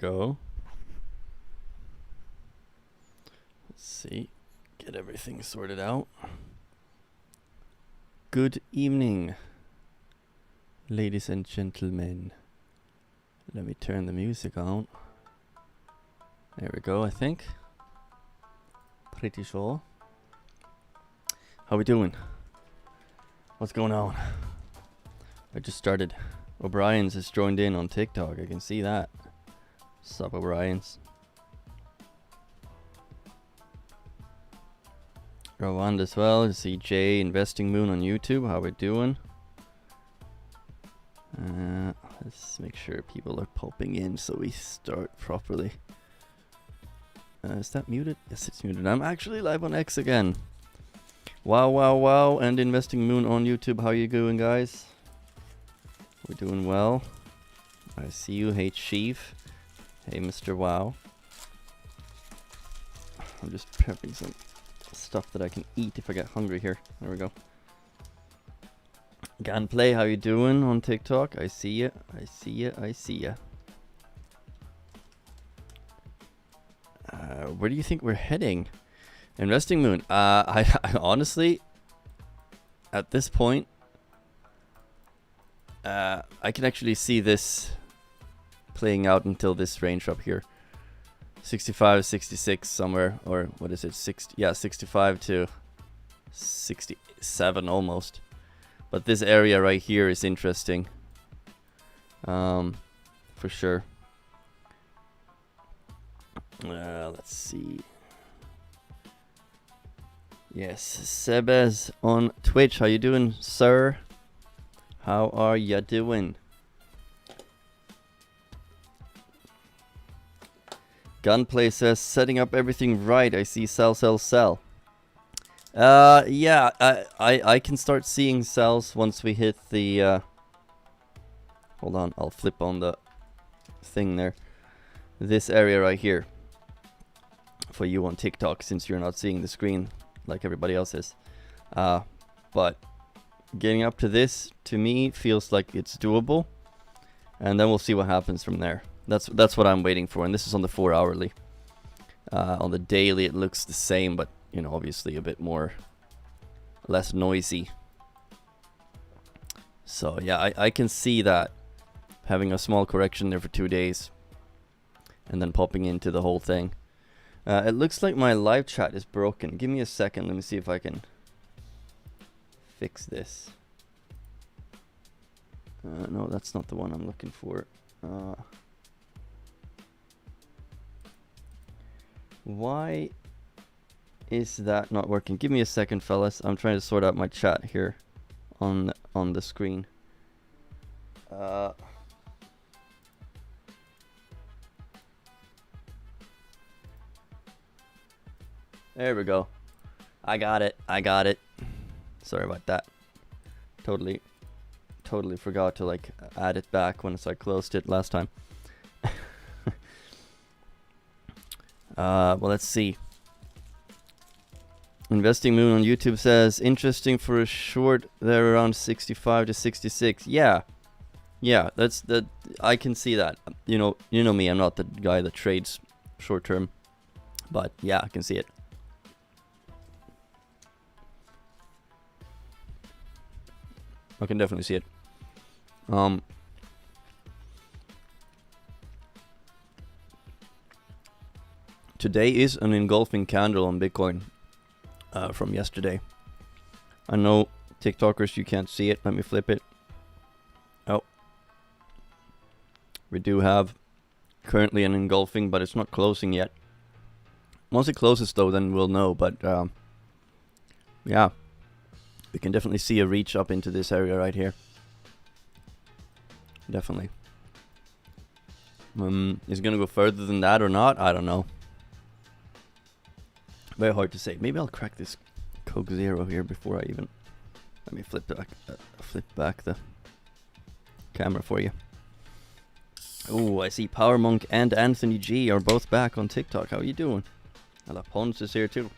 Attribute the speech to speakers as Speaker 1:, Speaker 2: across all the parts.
Speaker 1: go. Let's see. Get everything sorted out. Good evening, ladies and gentlemen. Let me turn the music on. There we go, I think. Pretty sure. How we doing? What's going on? I just started. O'Brien's has joined in on TikTok. I can see that. Sup, O'Brien's? Ravand as well. I see Jay Investing Moon on YouTube. How we doing? Let's make sure people are popping in so we start properly. Is that muted? Yes, it's muted. I'm actually live on X again. Wow, wow, wow. And Investing Moon on YouTube. How you doing, guys? We're doing well. I see you. Hey, Chief. Hey, Mr. Wow. I'm just prepping some stuff that I can eat if I get hungry here. There we go. Gunplay, how you doing on TikTok? I see ya. I see ya. I see ya. Where do you think we're heading? Investing Moon. I honestly, at this point, I can actually see this playing out until this range up here. 65, 66 somewhere, or what is it? 60, yeah, 65 to 67 almost. But this area right here is interesting. For sure. Let's see. Yes, Sebes on Twitch. How you doing, sir? How are ya doing? Gunplay says, setting up everything right. I see sell, sell, sell. Yeah, I can start seeing sells once we hit the, hold on, I'll flip on the thing there. This area right here. For you on TikTok, since you're not seeing the screen like everybody else is. But getting up to this, to me, feels like it's doable. And then we'll see what happens from there. That's what I'm waiting for. And this is on the 4 hourly. On the daily, it looks the same, but, you know, obviously a bit more, less noisy. So, yeah, I can see that. Having a small correction there for 2 days. And then popping into the whole thing. It looks like my live chat is broken. Give me a second. Let me see if I can fix this. No, that's not the one I'm looking for. Why is that not working? Give me a second, fellas. I'm trying to sort out my chat here on the screen. There we go. I got it. I got it. Sorry about that. Totally forgot to like add it back once I closed it last time. Well, let's see. Investing Moon on YouTube says, interesting for a short there around 65 to 66. Yeah, that's the. I can see that. You know me. I'm not the guy that trades short term, but yeah, I can see it. I can definitely see it. Today is an engulfing candle on Bitcoin from yesterday. I know TikTokers, you can't see it. Let me flip it. Oh. We do have currently an engulfing, but it's not closing yet. Once it closes though, then we'll know. But yeah. We can definitely see a reach up into this area right here. Definitely. Is it going to go further than that or not? I don't know. Very hard to say. Maybe I'll crack this Coke Zero here before I even... Let me flip back the camera for you. Oh, I see Power Monk and Anthony G are both back on TikTok. How are you doing? And Pons is here too.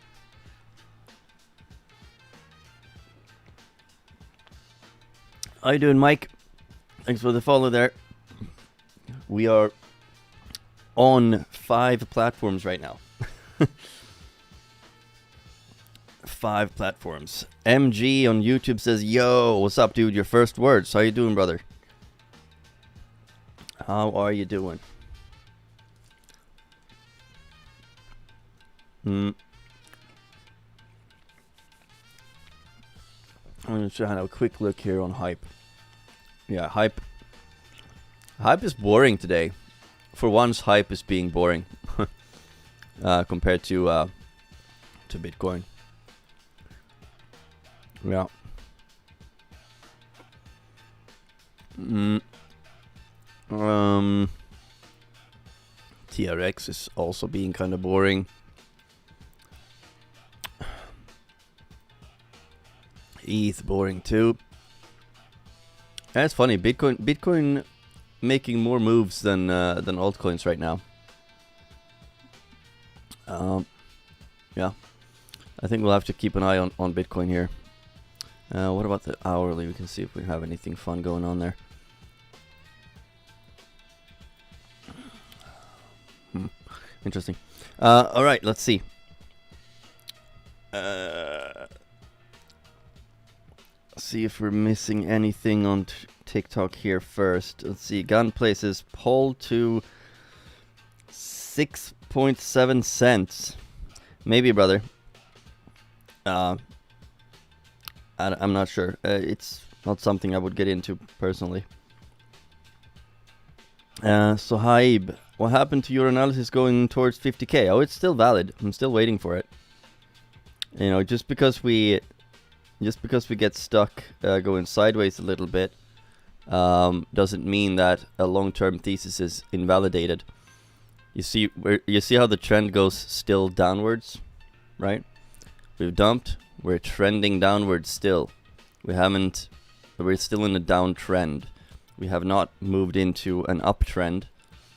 Speaker 1: How you doing, Mike? Thanks for the follow there. We are on 5 platforms right now. 5 platforms. MG on YouTube says, yo, what's up, dude? Your first words. How you doing, brother? How are you doing? I'm going to try and have a quick look here on Hype. Yeah, Hype. Hype is boring today. For once, Hype is being boring compared to Bitcoin. Yeah. TRX is also being kind of boring. ETH boring too. That's funny. Bitcoin making more moves than altcoins right now. Yeah, I think we'll have to keep an eye on Bitcoin here. What about the hourly? We can see if we have anything fun going on there. Interesting. All right, let's see. See if we're missing anything on TikTok here first. Let's see. Gun places poll to 6.7 cents. Maybe, brother. I'm not sure. It's not something I would get into personally. So Haib, what happened to your analysis going towards 50k? Oh, it's still valid. I'm still waiting for it. You know, just because we get stuck going sideways a little bit doesn't mean that a long-term thesis is invalidated. You see how the trend goes still downwards, right? We've dumped, we're trending downwards still. We're still in a downtrend. We have not moved into an uptrend.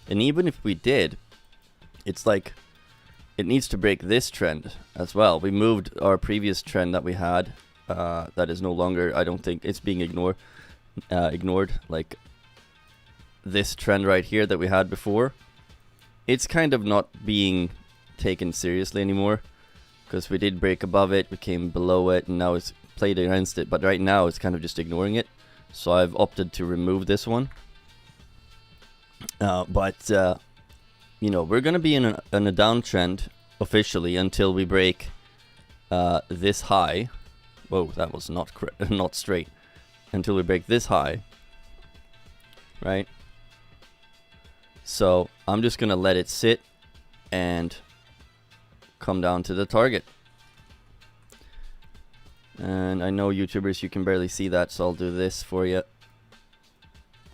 Speaker 1: And even if we did, it's like it needs to break this trend as well. We moved our previous trend that we had. That is no longer, I don't think it's being ignored. Like this trend right here that we had before, it's kind of not being taken seriously anymore, because we did break above it, we came below it, and now it's played against it. But right now it's kind of just ignoring it, so I've opted to remove this one. But you know, we're gonna be in a downtrend officially until we break this high. Whoa, that was not not straight. Until we break this high, right? So I'm just gonna let it sit and come down to the target. And I know YouTubers, you can barely see that, so I'll do this for you.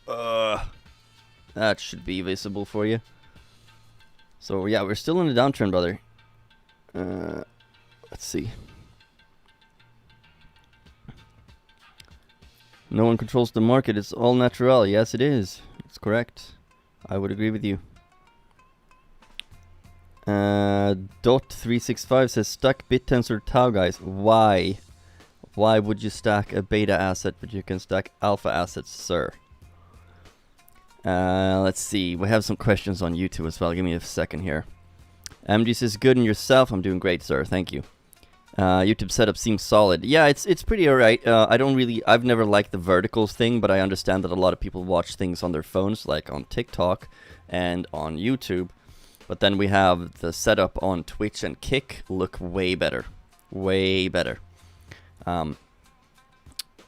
Speaker 1: That should be visible for you. So yeah, we're still in a downtrend, brother. Let's see. No one controls the market. It's all natural. Yes, it is. It's correct. I would agree with you. Dot365 says stuck BitTensor Tau, guys. Why? Why would you stack a beta asset but you can stack alpha assets, sir? Let's see. We have some questions on YouTube as well. Give me a second here. MG says good and yourself. I'm doing great, sir. Thank you. YouTube setup seems solid. Yeah, it's pretty alright. I've never liked the verticals thing, but I understand that a lot of people watch things on their phones, like on TikTok and on YouTube. But then we have the setup on Twitch and Kick look way better. Way better.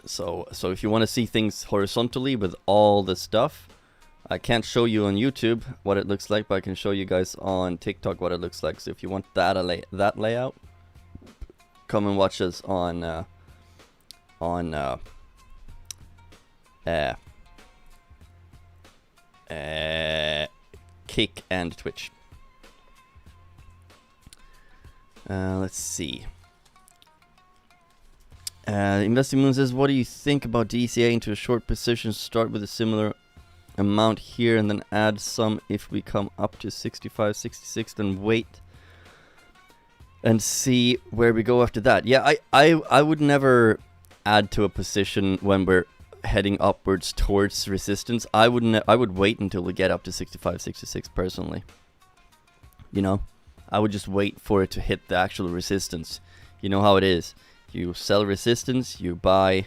Speaker 1: So if you want to see things horizontally with all the stuff, I can't show you on YouTube what it looks like, but I can show you guys on TikTok what it looks like. So if you want that layout, come and watch us on Kick and Twitch. Let's see. Investing Moon says, what do you think about DCA into a short position? Start with a similar amount here and then add some if we come up to 65, 66, then wait and see where we go after that. Yeah, I would never add to a position when we're heading upwards towards resistance. I would wait until we get up to 65, 66 personally. You know, I would just wait for it to hit the actual resistance. You know how it is. You sell resistance, you buy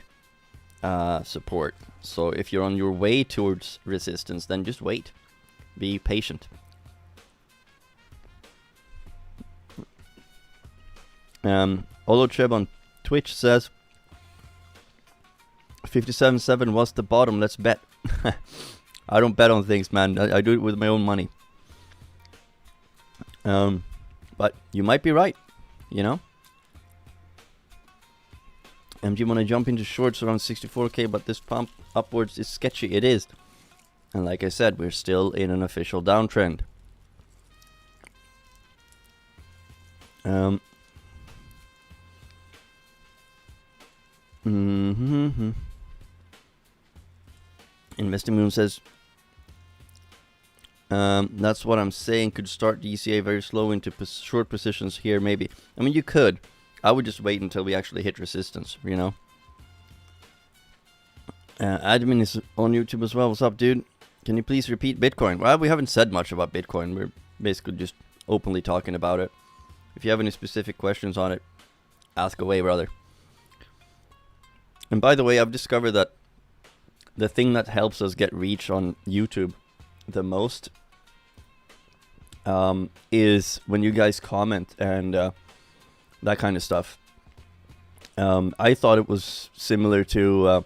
Speaker 1: support. So if you're on your way towards resistance, then just wait. Be patient. Olotreb on Twitch says 57.7 was the bottom. Let's bet. I don't bet on things, man. I do it with my own money. But you might be right, you know. Do you want to jump into shorts around 64k, but this pump upwards is sketchy? It is. And like I said, we're still in an official downtrend. Investing Moon says, that's what I'm saying. Could start DCA very slow into short positions here, maybe. I mean, you could. I would just wait until we actually hit resistance, you know. Admin is on YouTube as well. What's up, dude? Can you please repeat Bitcoin? Well, we haven't said much about Bitcoin. We're basically just openly talking about it. If you have any specific questions on it, ask away, brother. And by the way, I've discovered that the thing that helps us get reach on YouTube the most is when you guys comment and that kind of stuff. I thought it was similar to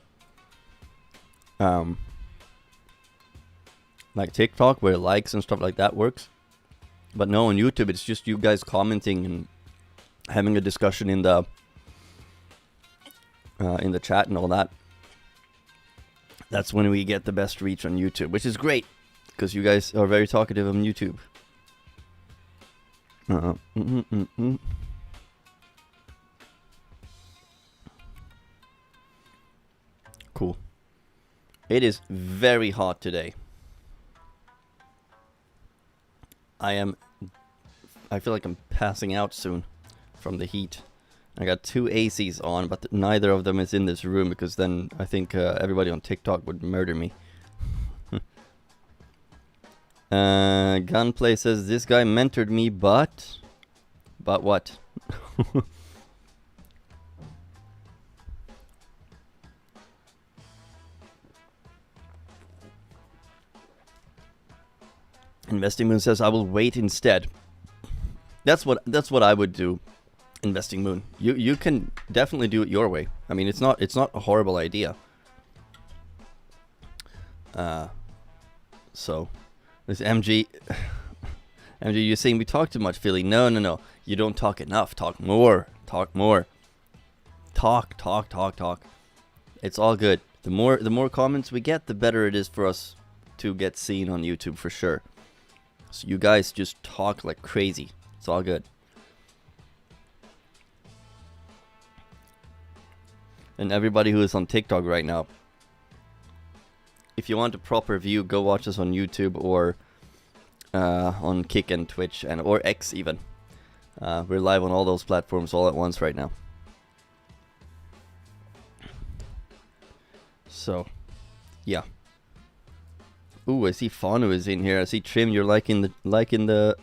Speaker 1: like TikTok, where likes and stuff like that works. But no, on YouTube, it's just you guys commenting and having a discussion in the chat and all that. That's when we get the best reach on YouTube, which is great, because you guys are very talkative on YouTube. Cool. It is very hot today. I feel like I'm passing out soon from the heat. I got 2 ACs on, but neither of them is in this room, because then I think everybody on TikTok would murder me. Gunplay says, this guy mentored me, but what? Investing Moon says, I will wait instead. That's what I would do. Investing Moon, you can definitely do it your way. I mean, it's not a horrible idea. So this MG, you're saying we talk too much, Philly? No. You don't talk enough. Talk more. Talk more. Talk. It's all good. The more comments we get, the better it is for us to get seen on YouTube, for sure. So you guys just talk like crazy. It's all good. And everybody who is on TikTok right now, if you want a proper view, go watch us on YouTube or on Kick and Twitch or X even. We're live on all those platforms all at once right now. So, yeah. Ooh, I see Fanu is in here. I see Trim. You're liking the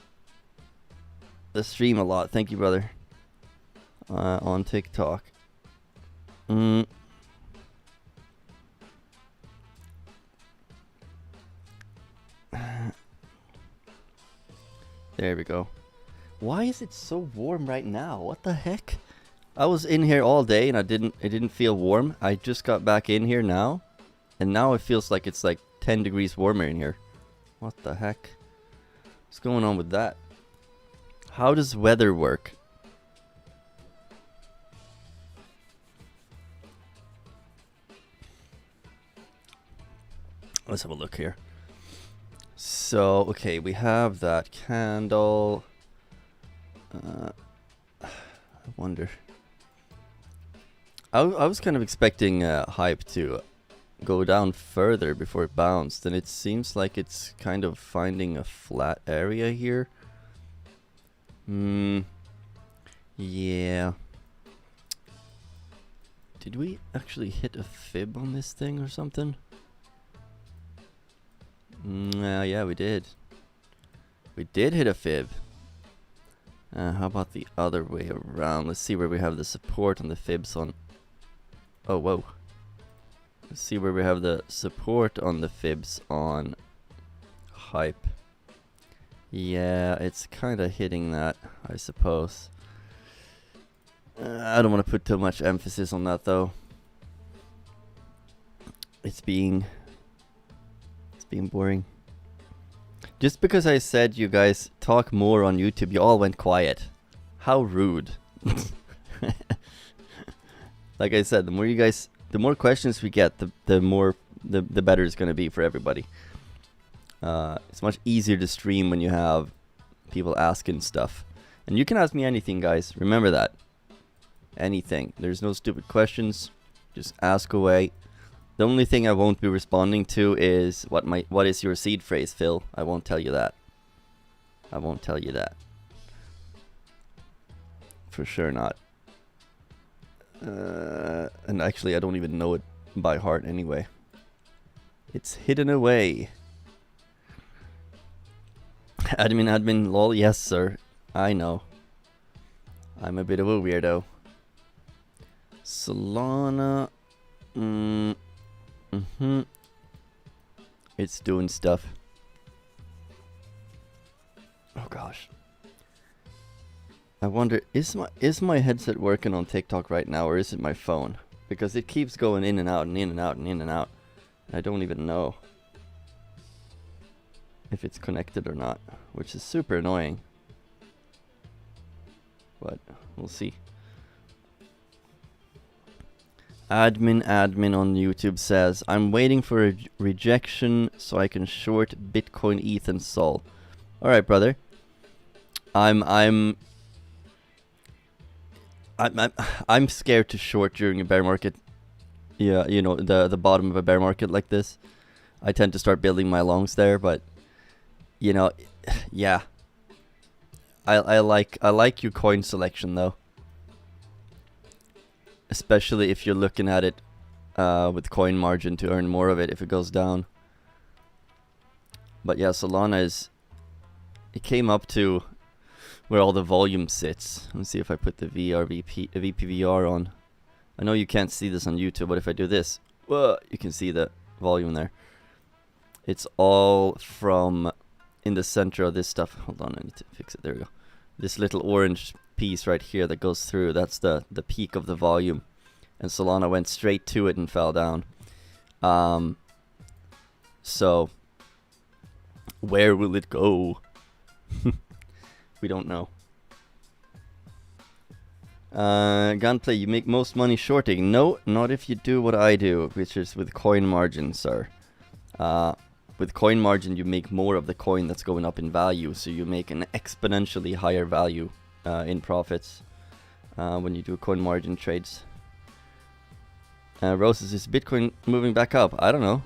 Speaker 1: stream a lot. Thank you, brother. On TikTok. There we go. Why is it so warm right now? What the heck? I was in here all day and it didn't feel warm. I just got back in here now, and now it feels like it's like 10 degrees warmer in here. What the heck? What's going on with that? How does weather work? Let's have a look here. So, okay, we have that candle. I wonder. I was kind of expecting hype to go down further before it bounced, and it seems like it's kind of finding a flat area here. Yeah. Did we actually hit a fib on this thing or something? Yeah, we did. We did hit a fib. How about the other way around? Let's see where we have the support on the fibs on... Oh, whoa. Let's see where we have the support on the fibs on hype. Yeah, it's kind of hitting that, I suppose. I don't want to put too much emphasis on that, though. It's being boring. Just because I said you guys talk more on YouTube, you all went quiet. How rude. Like I said, the more questions we get, the better it's gonna be for everybody. It's much easier to stream when you have people asking stuff. And you can ask me anything, guys. Remember that. Anything. There's no stupid questions. Just ask away. The only thing I won't be responding to is what is your seed phrase, Phil? I won't tell you that. I won't tell you that. For sure not. And actually, I don't even know it by heart anyway. It's hidden away. Admin, lol, yes sir. I know. I'm a bit of a weirdo. Solana. It's doing stuff. Oh gosh. I wonder, is my headset working on TikTok right now, or is it my phone? Because it keeps going in and out and in and out and in and out. I don't even know if it's connected or not, which is super annoying. But we'll see. Admin on YouTube says, I'm waiting for a rejection so I can short Bitcoin, ETH, and Sol. All right, brother. I'm scared to short during a bear market. Yeah, you know, the bottom of a bear market like this. I tend to start building my longs there, but you know, yeah. I like your coin selection though. Especially if you're looking at it with coin margin to earn more of it if it goes down. But yeah, Solana it came up to where all the volume sits. Let's see if I put the VPVR on. I know you can't see this on YouTube, but if I do this, whoa, you can see the volume there. It's all from in the center of this stuff. Hold on, I need to fix it. There we go. This little orange piece right here that goes through, that's the peak of the volume, and Solana went straight to it and fell down. So where will it go? We don't know. Gunplay, you make most money shorting. No, not if you do what I do, which is with coin margin, sir. With coin margin, you make more of the coin that's going up in value, so you make an exponentially higher value in profits when you do coin margin trades. Roses, is Bitcoin moving back up? I don't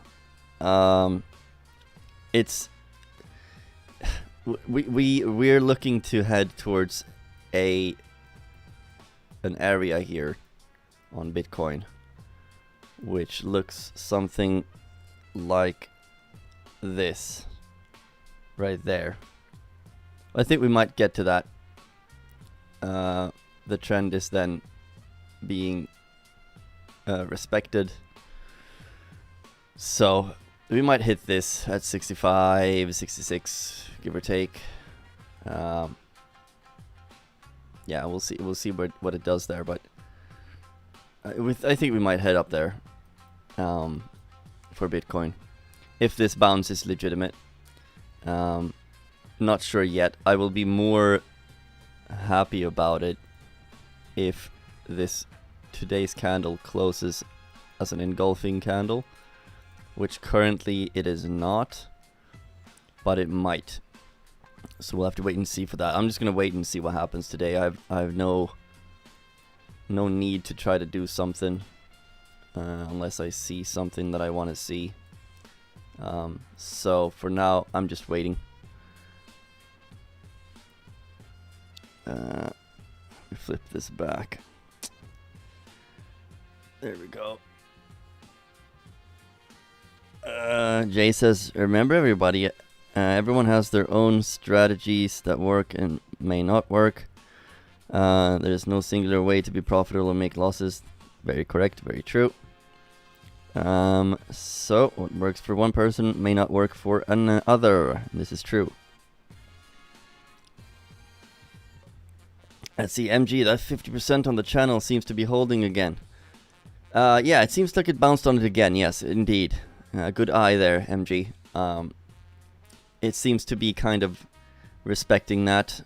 Speaker 1: know. It's we're looking to head towards an area here on Bitcoin, which looks something like this right there. I think we might get to that. The trend is then being respected, so we might hit this at 65, 66, give or take. Yeah, we'll see what it does there, but I think we might head up there for Bitcoin if this bounce is legitimate. Not sure yet. I will be more happy about it if today's candle closes as an engulfing candle, which currently it is not, but it might. So we'll have to wait and see for that. I'm just gonna wait and see what happens today. I have no need to try to do something unless I see something that I want to see. So for now, I'm just waiting. Flip this back. There we go. Jay says, remember everybody, everyone has their own strategies that work and may not work. There's no singular way to be profitable or make losses. Very correct, very true. So what works for one person may not work for another. This is true. Let's see, MG, that 50% on the channel seems to be holding again. Yeah, it seems like it bounced on it again. Yes, indeed. Good eye there, MG. It seems to be kind of respecting that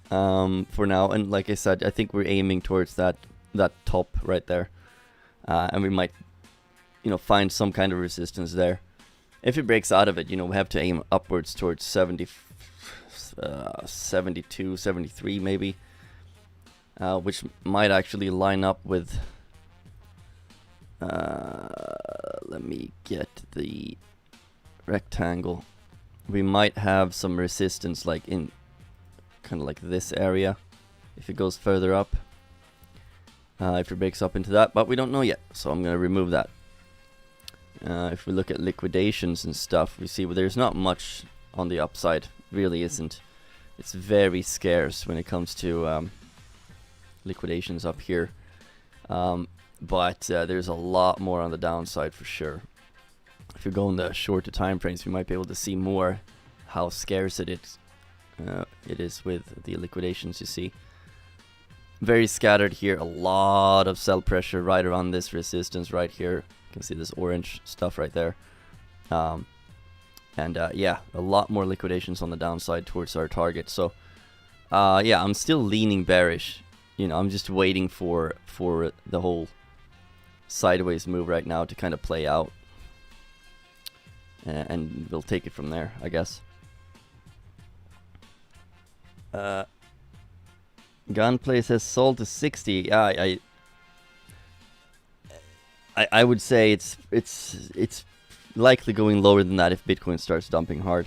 Speaker 1: for now. And like I said, I think we're aiming towards that top right there. And we might, find some kind of resistance there. If it breaks out of it, we have to aim upwards towards 70, 72, 73 maybe. Which might actually line up with... let me get the rectangle. We might have some resistance like in kind of like this area if it goes further up. If it breaks up into that, but we don't know yet, so I'm going to remove that. If we look at liquidations and stuff, we see there's not much on the upside. Really isn't. It's very scarce when it comes to liquidations up here. But there's a lot more on the downside for sure. If you go in the shorter time frames, we might be able to see more how scarce it is with the liquidations you see. Very scattered here, a lot of sell pressure right around this resistance right here. You can see this orange stuff right there. Yeah, a lot more liquidations on the downside towards our target. So yeah, I'm still leaning bearish. I'm just waiting for the whole sideways move right now to kind of play out. And we'll take it from there, I guess. Gunplay says sold to 60. I would say it's likely going lower than that if Bitcoin starts dumping hard.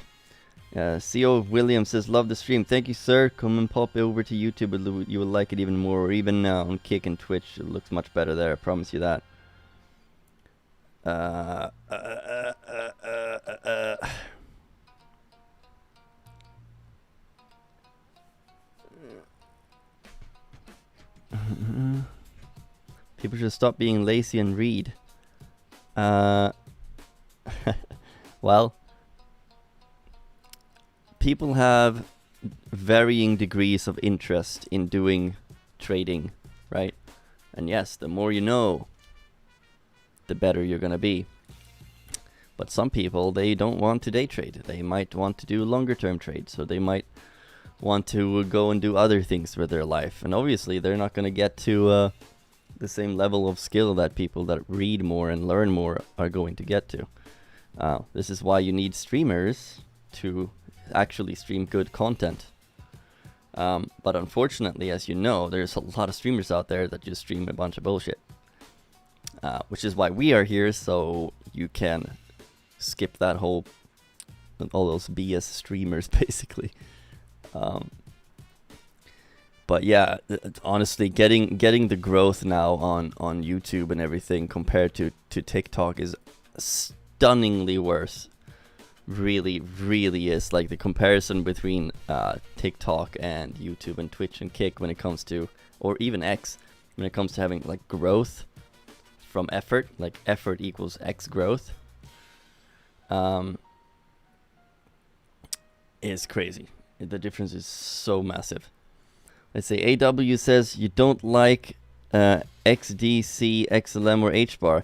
Speaker 1: CO Williams says love the stream. Thank you, sir. Come and pop over to YouTube. You will like it even more. Or even on Kick and Twitch, it looks much better there. I promise you that. People should stop being lazy and read. Well, people have varying degrees of interest in doing trading, right? And yes, the more you know, the better you're gonna be. But some people, they don't want to day trade. They might want to do longer term trades, so they might want to go and do other things with their life. And obviously, they're not gonna get to the same level of skill that people that read more and learn more are going to get to. This is why you need streamers to actually stream good content. But unfortunately, as you know, there's a lot of streamers out there that just stream a bunch of bullshit. Which is why we are here, so you can skip that all those BS streamers, basically. But yeah, honestly, getting the growth now on YouTube and everything compared to TikTok is stunningly worse. Really, really is. Like the comparison between TikTok and YouTube and Twitch and Kick when it comes to, or even X, when it comes to having like growth from effort, like effort equals X growth, is crazy. The difference is so massive. Let's say AW says you don't like XDC, XLM, or HBAR.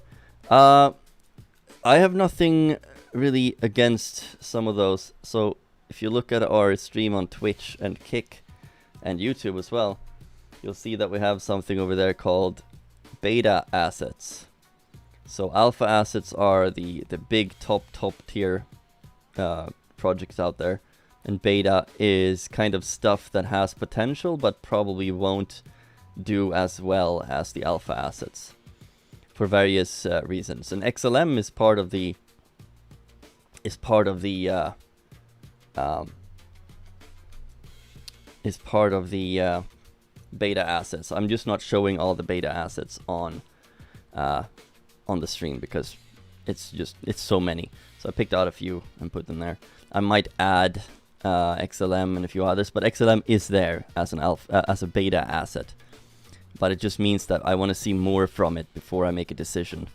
Speaker 1: I have nothing really against some of those. So if you look at our stream on Twitch and Kick and YouTube as well, you'll see that we have something over there called beta assets. So alpha assets are the big top tier projects out there. And beta is kind of stuff that has potential but probably won't do as well as the alpha assets for various reasons. And XLM is part of the beta assets. I'm just not showing all the beta assets on the stream because it's so many. So I picked out a few and put them there. I might add XLM and a few others, but XLM is there as an as a beta asset. But it just means that I want to see more from it before I make a decision.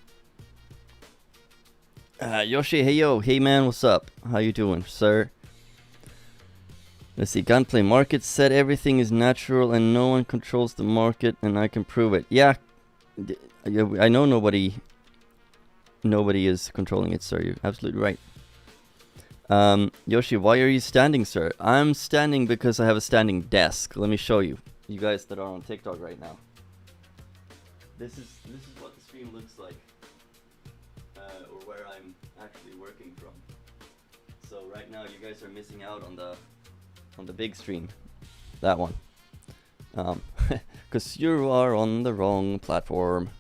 Speaker 1: Yoshi, hey yo, hey man, what's up? How you doing, sir? Let's see, Gunplay Market said everything is natural and no one controls the market, and I can prove it. Yeah, I know nobody is controlling it, sir. You're absolutely right. Yoshi, why are you standing, sir? I'm standing because I have a standing desk. Let me show you. You guys that are on TikTok right now. This is what the stream looks like, or where I'm actually working from. So right now you guys are missing out on the big stream, that one, because you are on the wrong platform.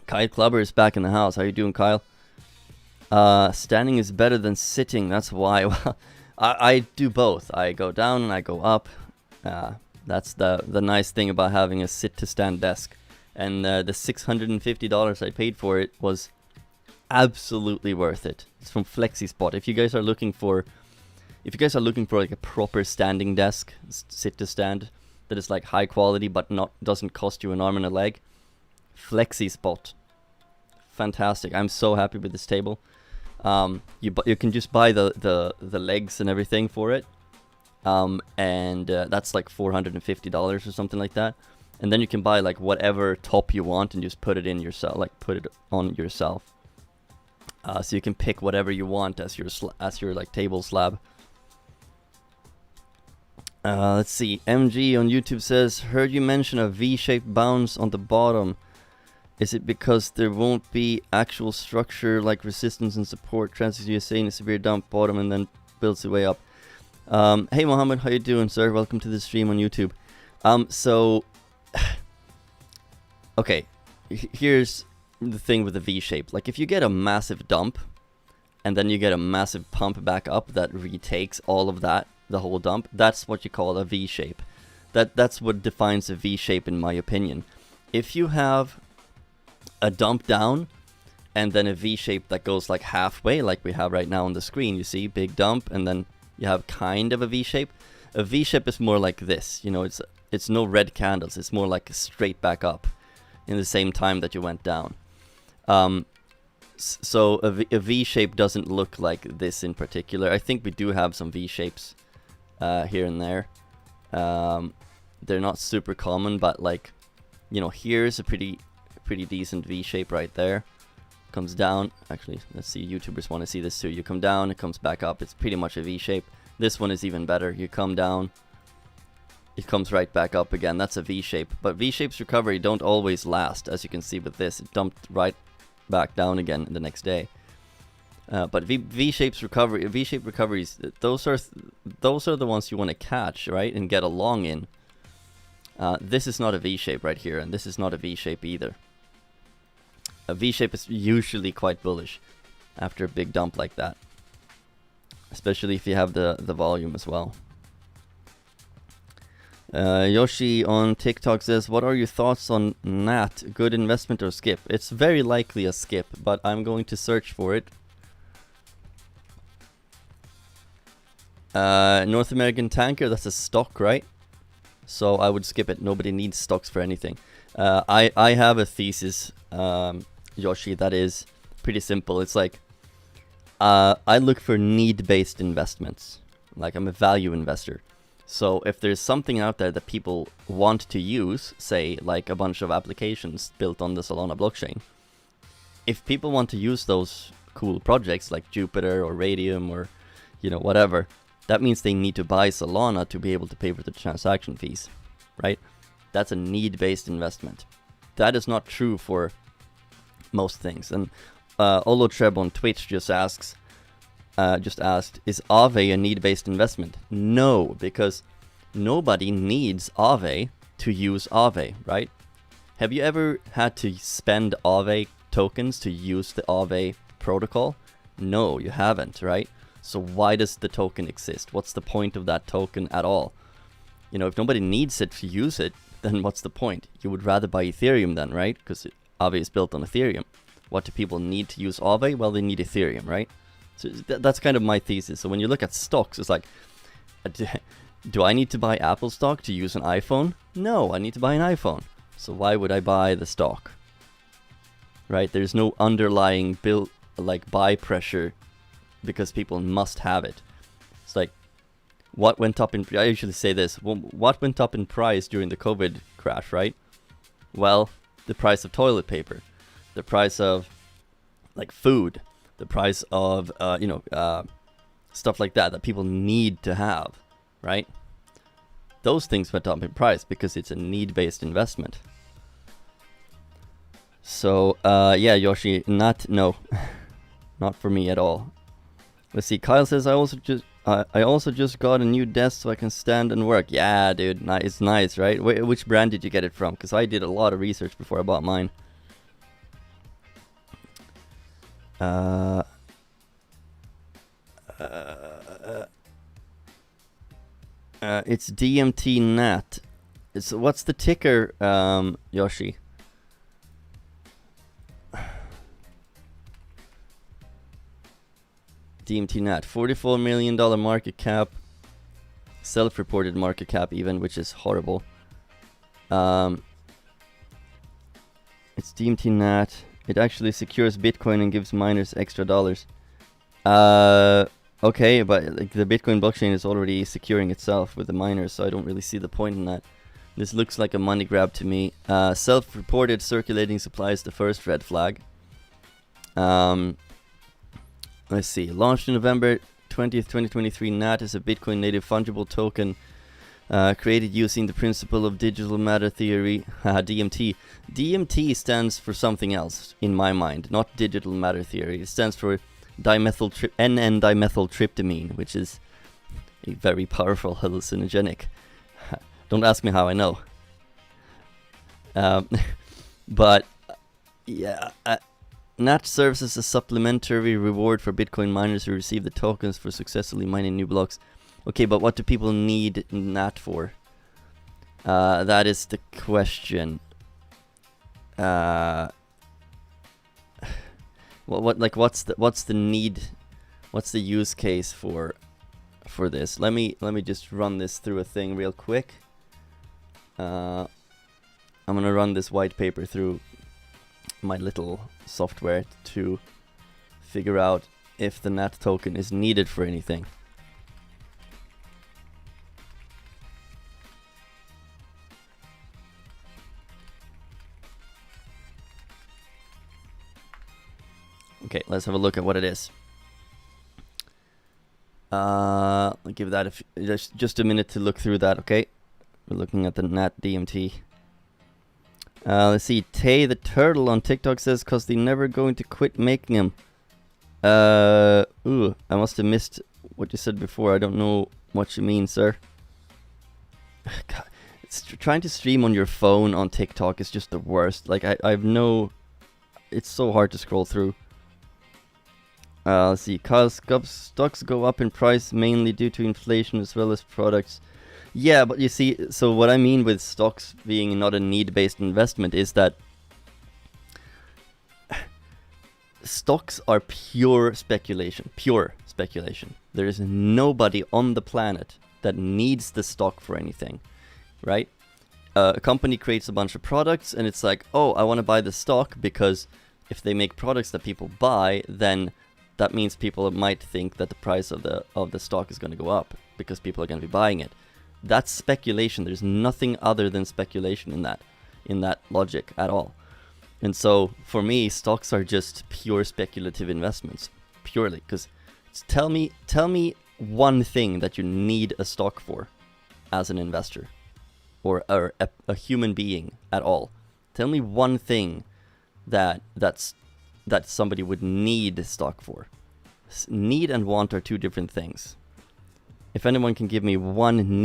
Speaker 1: Kyle Clubber is back in the house. How you doing, Kyle? Standing is better than sitting. That's why. Well, I do both. I go down and I go up. That's the nice thing about having a sit to stand desk. And the $650 I paid for it was absolutely worth it. It's from FlexiSpot. If you guys are looking for like a proper standing desk, sit to stand, that is like high quality but doesn't cost you an arm and a leg, FlexiSpot. Fantastic. I'm so happy with this table. You can just buy the legs and everything for it, and that's like $450 or something like that. And then you can buy like whatever top you want and just put it in yourself, like put it on yourself. So you can pick whatever you want as your like table slab. Let's see. MG on YouTube says, heard you mention a V-shaped bounce on the bottom. Is it because there won't be actual structure like resistance and support? Transits USA in a severe dump bottom and then builds the way up. Hey Mohammed, how you doing, sir? Welcome to the stream on YouTube. So okay, here's the thing with the V-shape. Like if you get a massive dump and then you get a massive pump back up that retakes all of that, the whole dump, that's what you call a V-shape. That's what defines a V-shape in my opinion. If you have a dump down and then a V-shape that goes like halfway, like we have right now on the screen, you see, big dump, and then you have kind of a V-shape. A V-shape is more like this, you know, it's no red candles, it's more like straight back up in the same time that you went down. So a V-shape doesn't look like this in particular. I think we do have some V-shapes here and there. They're not super common, but like, you know, here's a pretty decent V-shape right there. Comes down. Actually, let's see, YouTubers want to see this too. You come down, it comes back up. It's pretty much a V-shape. This one is even better. You come down, it comes right back up again. That's a V-shape. But V-shapes recovery don't always last. As you can see with this, it dumped right back down again the next day. But V-shape recoveries, those are the ones you want to catch, right, and get a long in. This is not a V-shape right here, and this is not a V-shape either. A V-shape is usually quite bullish after a big dump like that, especially if you have the volume as well. Yoshi on TikTok says, what are your thoughts on NAT? Good investment or skip? It's very likely a skip, but I'm going to search for it. North American Tanker, that's a stock, right? So I would skip it. Nobody needs stocks for anything. I have a thesis, Yoshi, that is pretty simple. It's like, I look for need-based investments. Like, I'm a value investor. So if there's something out there that people want to use, say like a bunch of applications built on the Solana blockchain, if people want to use those cool projects like Jupiter or Radium or, you know, whatever, that means they need to buy Solana to be able to pay for the transaction fees, right? That's a need-based investment. That is not true for most things. And Olotreb on Twitch just asked, is Aave a need-based investment? No, because nobody needs Aave to use Aave, right? Have you ever had to spend Aave tokens to use the Aave protocol? No, you haven't, right? So why does the token exist? What's the point of that token at all? You know, if nobody needs it to use it, then what's the point? You would rather buy Ethereum then, right? Because Aave is built on Ethereum. What do people need to use Aave? Well, they need Ethereum, right? So that's kind of my thesis. So when you look at stocks, it's like, do I need to buy Apple stock to use an iPhone? No, I need to buy an iPhone. So why would I buy the stock? Right? There's no underlying buy pressure because people must have it. It's like, what went up in... I usually say this. What went up in price during the COVID crash, right? Well, the price of toilet paper. The price of, like, food. The price of, stuff like that people need to have, right? Those things went up in price because it's a need-based investment. So, yeah, Yoshi, not for me at all. Let's see, Kyle says, I also just got a new desk so I can stand and work. Yeah, dude, it's nice, right? Which brand did you get it from? Because I did a lot of research before I bought mine. It's DMT Nat. What's the ticker, Yoshi? DMT Nat, $44 million market cap, self-reported market cap even, which is horrible. It's DMT Nat. It actually secures Bitcoin and gives miners extra dollars. Okay, but like the Bitcoin blockchain is already securing itself with the miners, so I don't really see the point in that. This looks like a money grab to me. Self-reported circulating supply is the first red flag. Let's see. Launched in November 20th, 2023, NAT is a Bitcoin native fungible token created using the principle of digital matter theory, DMT. DMT stands for something else in my mind, not digital matter theory. It stands for NN-dimethyltryptamine, which is a very powerful hallucinogenic. Don't ask me how I know. But yeah, NAT serves as a supplementary reward for Bitcoin miners who receive the tokens for successfully mining new blocks. Okay, but what do people need NAT for? That is the question. What's the need? What's the use case for this? Let me just run this through a thing real quick. I'm gonna run this white paper through my little software to figure out if the NAT token is needed for anything. Okay, let's have a look at what it is. I'll give that just a minute to look through that, okay? We're looking at the NAT DMT. Let's see, Tay the Turtle on TikTok says, cause they're never going to quit making them. I must have missed what you said before. I don't know what you mean, sir. God, trying to stream on your phone on TikTok is just the worst. Like, it's so hard to scroll through. Let's see, cause stocks go up in price mainly due to inflation as well as products. Yeah, but you see, so what I mean with stocks being not a need-based investment is that stocks are pure speculation. There is nobody on the planet that needs the stock for anything, right? A company creates a bunch of products and it's like, oh, I want to buy the stock because if they make products that people buy, then that means people might think that the price of the stock is going to go up because people are going to be buying it. That's speculation. There's nothing other than speculation in that logic at all. And so for me, stocks are just pure speculative investments, purely. Because tell me one thing that you need a stock for as an investor or a human being at all. Tell me one thing that somebody would need a stock for. Need and want are two different things. If anyone can give me one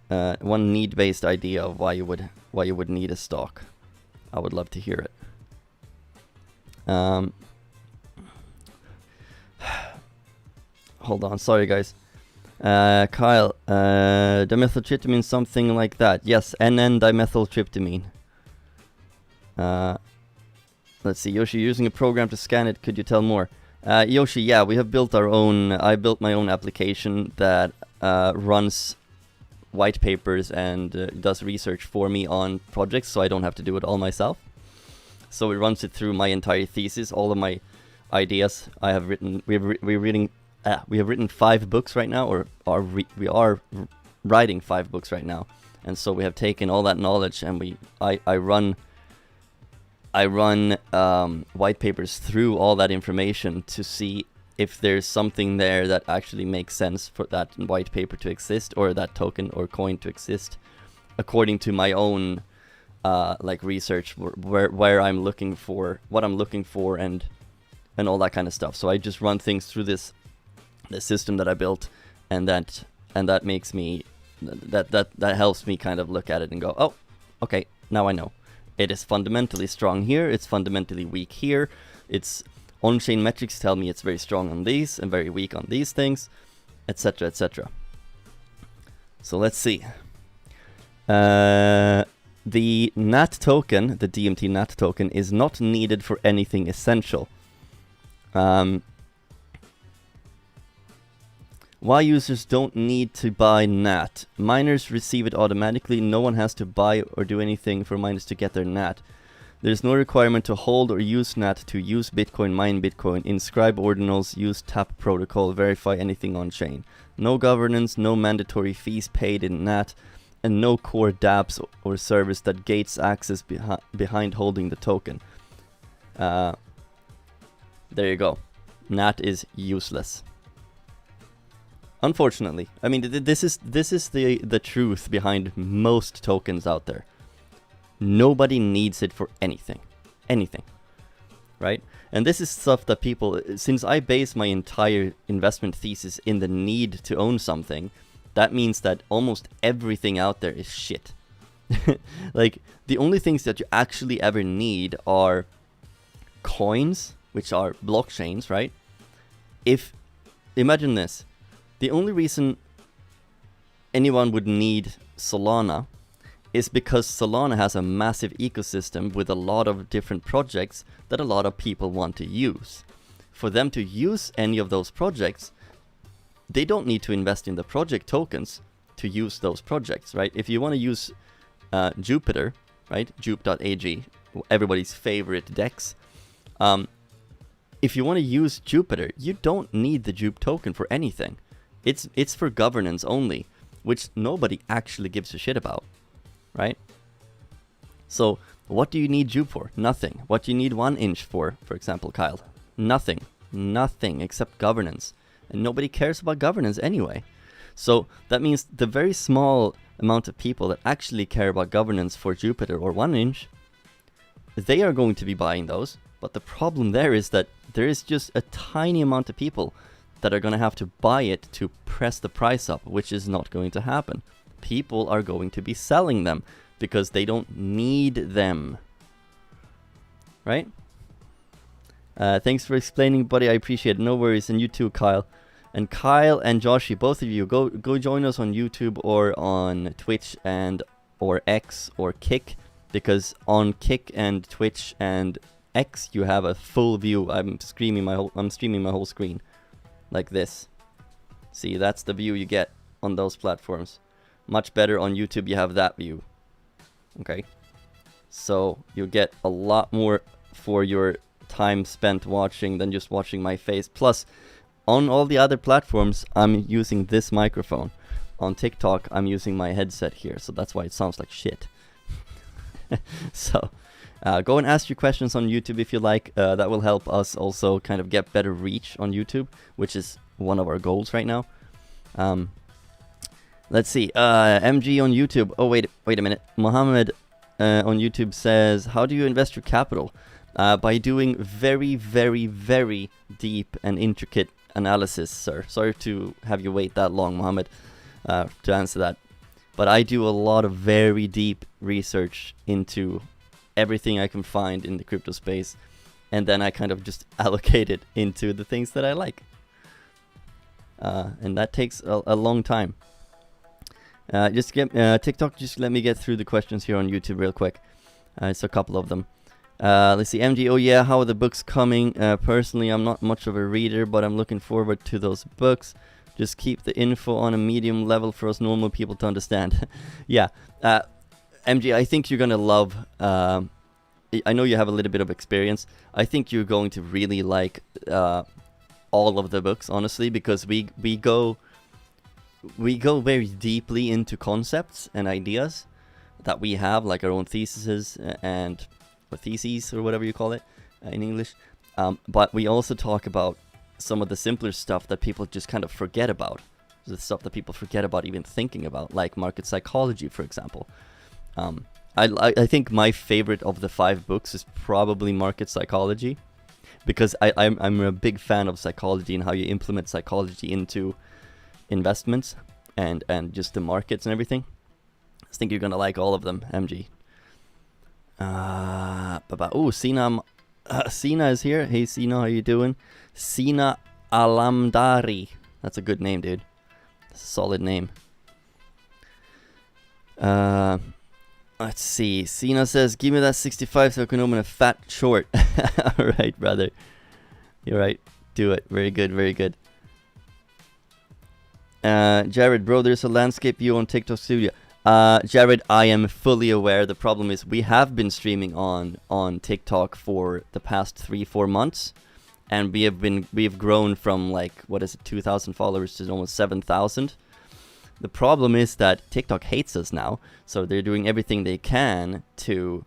Speaker 1: need-based idea of why you would need a stock, I would love to hear it. Hold on, sorry guys. Kyle, dimethyltryptamine, something like that. Yes, NN-dimethyltryptamine. Let's see, Yoshi, using a program to scan it. Could you tell more? Yoshi, yeah, we have built our own. I built my own application that runs white papers and does research for me on projects, so I don't have to do it all myself. So it runs it through my entire thesis, all of my ideas I have written. We have written 5 books right now, or we are writing 5 books right now, and so we have taken all that knowledge and I run white papers through all that information to see if there's something there that actually makes sense for that white paper to exist, or that token or coin to exist, according to my own like research, where I'm looking for, what I'm looking for, and all that kind of stuff. So I just run things through this system that I built, and that makes me that helps me kind of look at it and go, oh, okay, now I know. It is fundamentally strong here, it's fundamentally weak here, it's on-chain metrics tell me it's very strong on these and very weak on these things, etc, etc. So let's see. The NAT token, the DMT NAT token, is not needed for anything essential. Why users don't need to buy NAT? Miners receive it automatically. No one has to buy or do anything for miners to get their NAT. There's no requirement to hold or use NAT to use Bitcoin, mine Bitcoin, inscribe ordinals, use TAP protocol, verify anything on chain. No governance, no mandatory fees paid in NAT, and no core dApps or service that gates access behind holding the token. There you go. NAT is useless. Unfortunately, I mean, this is the truth behind most tokens out there. Nobody needs it for anything, right? And this is stuff that people, since I base my entire investment thesis in the need to own something, that means that almost everything out there is shit. Like, the only things that you actually ever need are coins, which are blockchains, right? Imagine this. The only reason anyone would need Solana is because Solana has a massive ecosystem with a lot of different projects that a lot of people want to use. For them to use any of those projects, they don't need to invest in the project tokens to use those projects, right? If you want to use Jupiter, right, jupe.ag, everybody's favorite DEX, if you want to use Jupiter, you don't need the Jupe token for anything. It's for governance only, which nobody actually gives a shit about, right? So what do you need Jupe for? Nothing. What do you need 1inch for example, Kyle? Nothing except governance, and nobody cares about governance anyway. So that means the very small amount of people that actually care about governance for Jupiter or 1inch, they are going to be buying those. But the problem there is that there is just a tiny amount of people that are going to have to buy it to press the price up, which is not going to happen. People are going to be selling them because they don't need them, right? Thanks for explaining, buddy. I appreciate it. No worries. And you too, Kyle. And Kyle and Joshi, both of you, go join us on YouTube or on Twitch and or X or Kick, because on Kick and Twitch and X you have a full view. I'm streaming my whole screen like this. See, that's the view you get on those platforms. Much better on YouTube, you have that view. Okay, so you get a lot more for your time spent watching than just watching my face. Plus, on all the other platforms, I'm using this microphone. On TikTok, I'm using my headset here, so that's why it sounds like shit. So, go and ask your questions on YouTube if you like. That will help us also kind of get better reach on YouTube, which is one of our goals right now. Let's see. MG on YouTube. Oh, wait a minute. Mohammed on YouTube says, how do you invest your capital? By doing very, very, very deep and intricate analysis, sir. Sorry to have you wait that long, Mohammed, to answer that. But I do a lot of very deep research into everything I can find in the crypto space, and then I kind of just allocate it into the things that I like. And that takes a long time. TikTok, just let me get through the questions here on YouTube real quick. It's a couple of them. Let's see, MG. Oh yeah, how are the books coming? Personally, I'm not much of a reader, but I'm looking forward to those books. Just keep the info on a medium level for us normal people to understand. Yeah, MG, I think you're gonna love. I know you have a little bit of experience. I think you're going to really like all of the books, honestly, because we go very deeply into concepts and ideas that we have, like our own theses and or theses or whatever you call it in English. But we also talk about some of the simpler stuff that people just kind of forget about. The stuff that people forget about even thinking about, like market psychology, for example. I think my favorite of the 5 books is probably Market Psychology, because I'm a big fan of psychology and how you implement psychology into investments and just the markets and everything. I think you're gonna like all of them, MG. Oh, Sina is here. Hey Sina, how you doing? Sina Alamdari. That's a good name, dude. That's a solid name. Let's see. Sina says, give me that 65 so I can open a fat short. Alright, brother. You're right. Do it. Very good, very good. Jared, bro, there's a landscape view on TikTok Studio. Jared, I am fully aware. The problem is we have been streaming on TikTok for the past 3-4 months, and we've grown from, like, what is it, 2,000 followers to almost 7,000. The problem is that TikTok hates us now, so they're doing everything they can to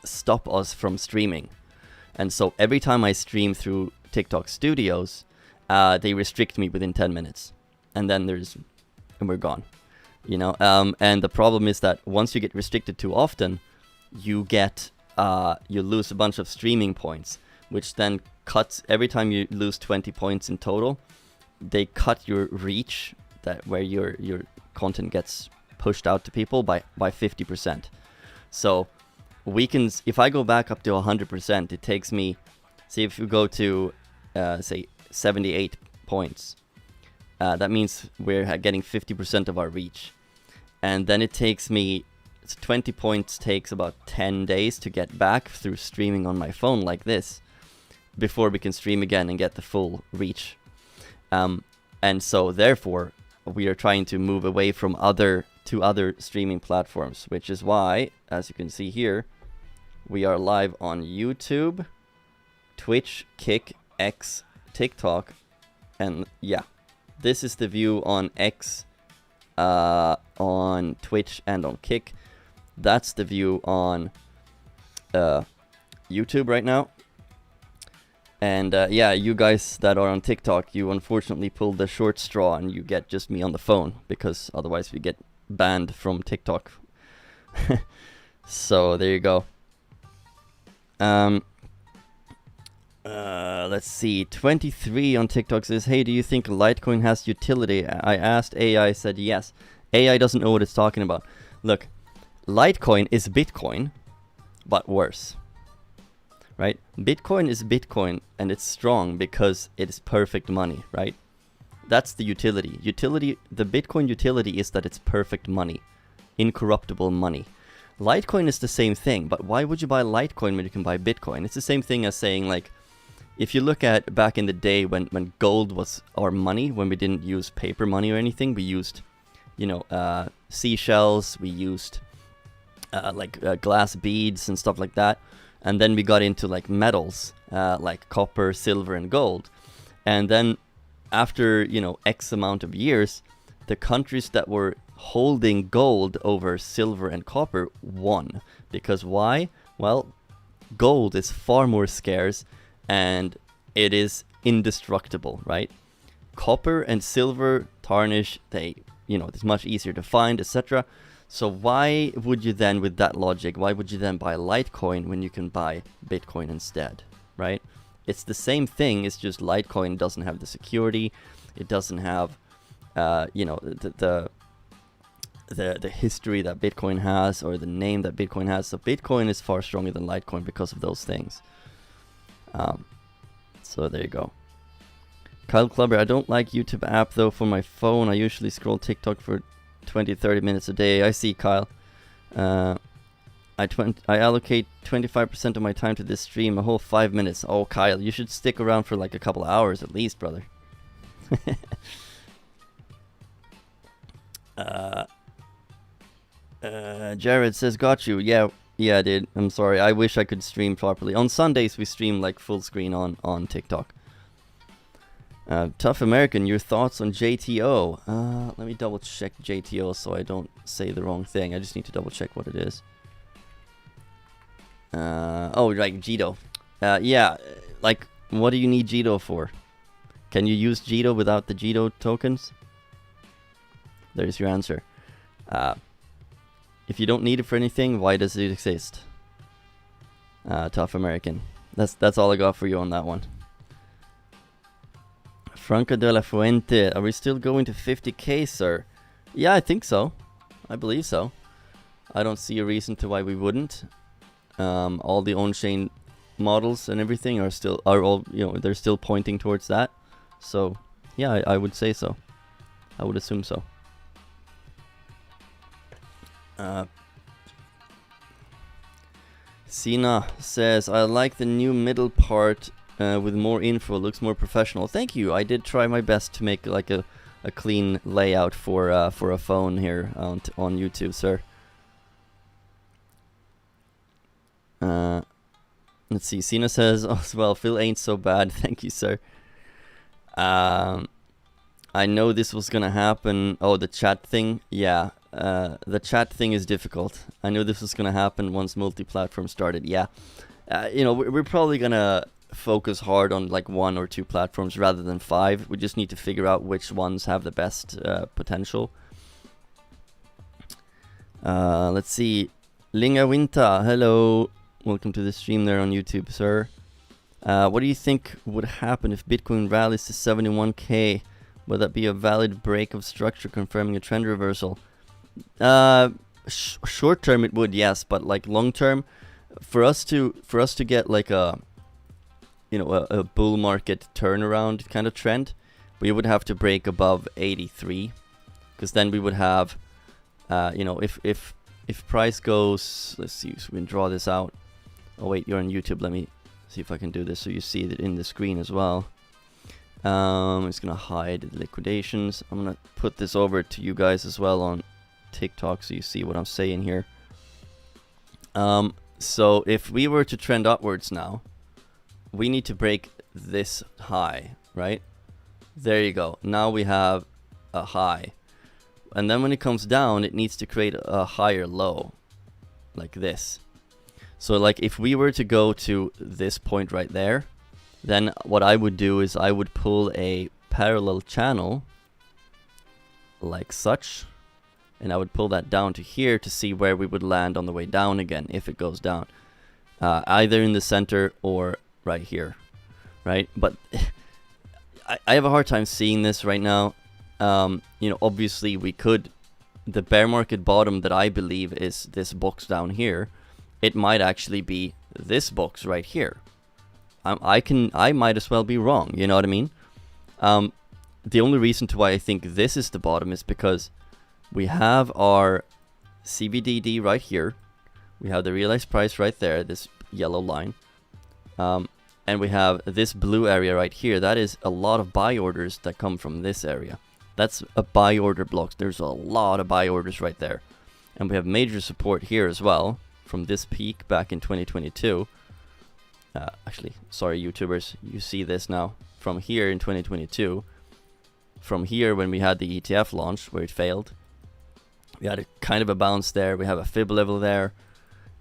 Speaker 1: stop us from streaming. And so every time I stream through TikTok Studios, they restrict me within 10 minutes, and then we're gone. You know, and the problem is that once you get restricted too often, you lose a bunch of streaming points, which then cuts every time you lose 20 points in total. They cut your reach, that where your content gets pushed out to people by 50%. So we can, if I go back up to 100%, it takes me, see, if you go to say 78 points, that means we're getting 50% of our reach, and then it takes me, 20 points takes about 10 days to get back through streaming on my phone like this, before we can stream again and get the full reach. And so therefore we are trying to move away from other streaming platforms, which is why, as you can see here, we are live on YouTube, Twitch, Kick, X, TikTok, and yeah, this is the view on X, on Twitch, and on Kick. That's the view on YouTube right now. And yeah, you guys that are on TikTok, you unfortunately pulled the short straw and you get just me on the phone, because otherwise we get banned from TikTok. So there you go. Let's see. 23 on TikTok says, hey, do you think Litecoin has utility? I asked AI, said yes. AI doesn't know what it's talking about. Look, Litecoin is Bitcoin, but worse. Right? Bitcoin is Bitcoin, and it's strong because it is perfect money, right? That's the utility. The Bitcoin utility is that it's perfect money, incorruptible money. Litecoin is the same thing, but why would you buy Litecoin when you can buy Bitcoin? It's the same thing as saying, like, if you look at back in the day when gold was our money, when we didn't use paper money or anything, we used, seashells, we used glass beads and stuff like that. And then we got into like metals, like copper, silver, and gold. And then after, X amount of years, the countries that were holding gold over silver and copper won. Because why? Well, gold is far more scarce and it is indestructible, right? Copper and silver tarnish, it's much easier to find, etc. So why would you then, with that logic, why would you then buy Litecoin when you can buy Bitcoin instead, right? It's the same thing, it's just Litecoin doesn't have the security, it doesn't have, the history that Bitcoin has, or the name that Bitcoin has. So Bitcoin is far stronger than Litecoin because of those things. So there you go. Kyle Clubber, I don't like YouTube app though for my phone. I usually scroll TikTok for 20-30 minutes a day. I see, Kyle. I allocate 25% of my time to this stream, a whole 5 minutes. Oh, Kyle, you should stick around for like a couple of hours at least, brother. Jared says, got you. Yeah, dude. I'm sorry. I wish I could stream properly. On Sundays, we stream like full screen on TikTok. Tough American, your thoughts on JTO? Let me double check JTO so I don't say the wrong thing. I just need to double check what it is. Oh, right, Jito. Yeah, like, what do you need Jito for? Can you use Jito without the Jito tokens? There's your answer. If you don't need it for anything, why does it exist? Tough American. That's all I got for you on that one. Franco de la Fuente, are we still going to 50k, sir? Yeah, I think so. I believe so. I don't see a reason to why we wouldn't. All the on-chain models and everything are all, you know, they're still pointing towards that. So, yeah, I would say so. I would assume so. Sina says, I like the new middle part with more info, looks more professional. Thank you. I did try my best to make like a clean layout for a phone here on YouTube, sir. Let's see. Sina says, oh, well, Phil ain't so bad. Thank you, sir. I know this was gonna happen. Oh, the chat thing. Yeah. The chat thing is difficult. I knew this was gonna happen once multi-platform started. Yeah. You know, we're probably gonna focus hard on like 1 or 2 platforms rather than 5. We just need to figure out which ones have the best potential. Let's see. Linga Winta, hello. Welcome to the stream there on YouTube, sir. What do you think would happen if Bitcoin rallies to 71k? Would that be a valid break of structure confirming a trend reversal? Short term it would, yes, but like long term, for us to get like a, you know, a bull market turnaround kind of trend, we would have to break above 83, because then we would have, you know, if price goes, let's see, so we can draw this out. Oh wait, you're on YouTube. Let me see if I can do this so you see it in the screen as well. I'm just gonna hide the liquidations. I'm gonna put this over to you guys as well on TikTok so you see what I'm saying here. So if we were to trend upwards now, we need to break this high, right? There you go. Now we have a high. And then when it comes down, it needs to create a higher low, like this. So like if we were to go to this point right there, then what I would do is I would pull a parallel channel like such, and I would pull that down to here to see where we would land on the way down again if it goes down, either in the center or right here, right? But I have a hard time seeing this right now. You know, obviously we could, the bear market bottom that I believe is this box down here, it might actually be this box right here. I might as well be wrong, you know what I mean? The only reason to why I think this is the bottom is because we have our CBDD right here. We have the realized price right there, this yellow line. And we have this blue area right here. That is a lot of buy orders that come from this area. That's a buy order block. There's a lot of buy orders right there. And we have major support here as well from this peak back in 2022. Actually, sorry YouTubers, you see this now. From here in 2022, from here when we had the ETF launch where it failed, we had a kind of a bounce there. We have a fib level there.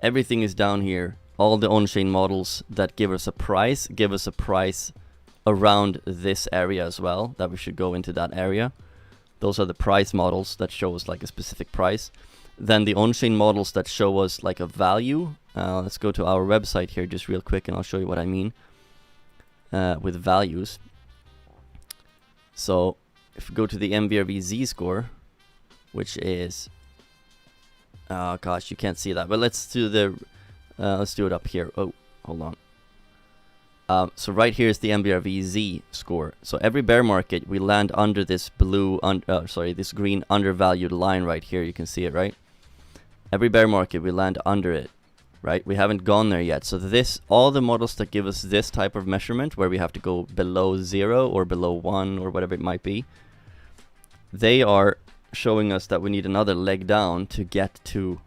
Speaker 1: Everything is down here. All the on-chain models that give us a price around this area as well, that we should go into that area. Those are the price models that show us like a specific price. Then the on-chain models that show us like a value. Let's go to our website here just real quick and I'll show you what I mean with values. So if we go to the MVRV Z-score, which is, oh gosh, you can't see that, but let's do it up here. Oh, hold on. So right here is the MVRV Z score. So every bear market we land under this this green undervalued line right here. You can see it, right? Every bear market we land under it. right? We haven't gone there yet. So all the models that give us this type of measurement, where we have to go below 0 or below 1 or whatever it might be, they are showing us that we need another leg down to get to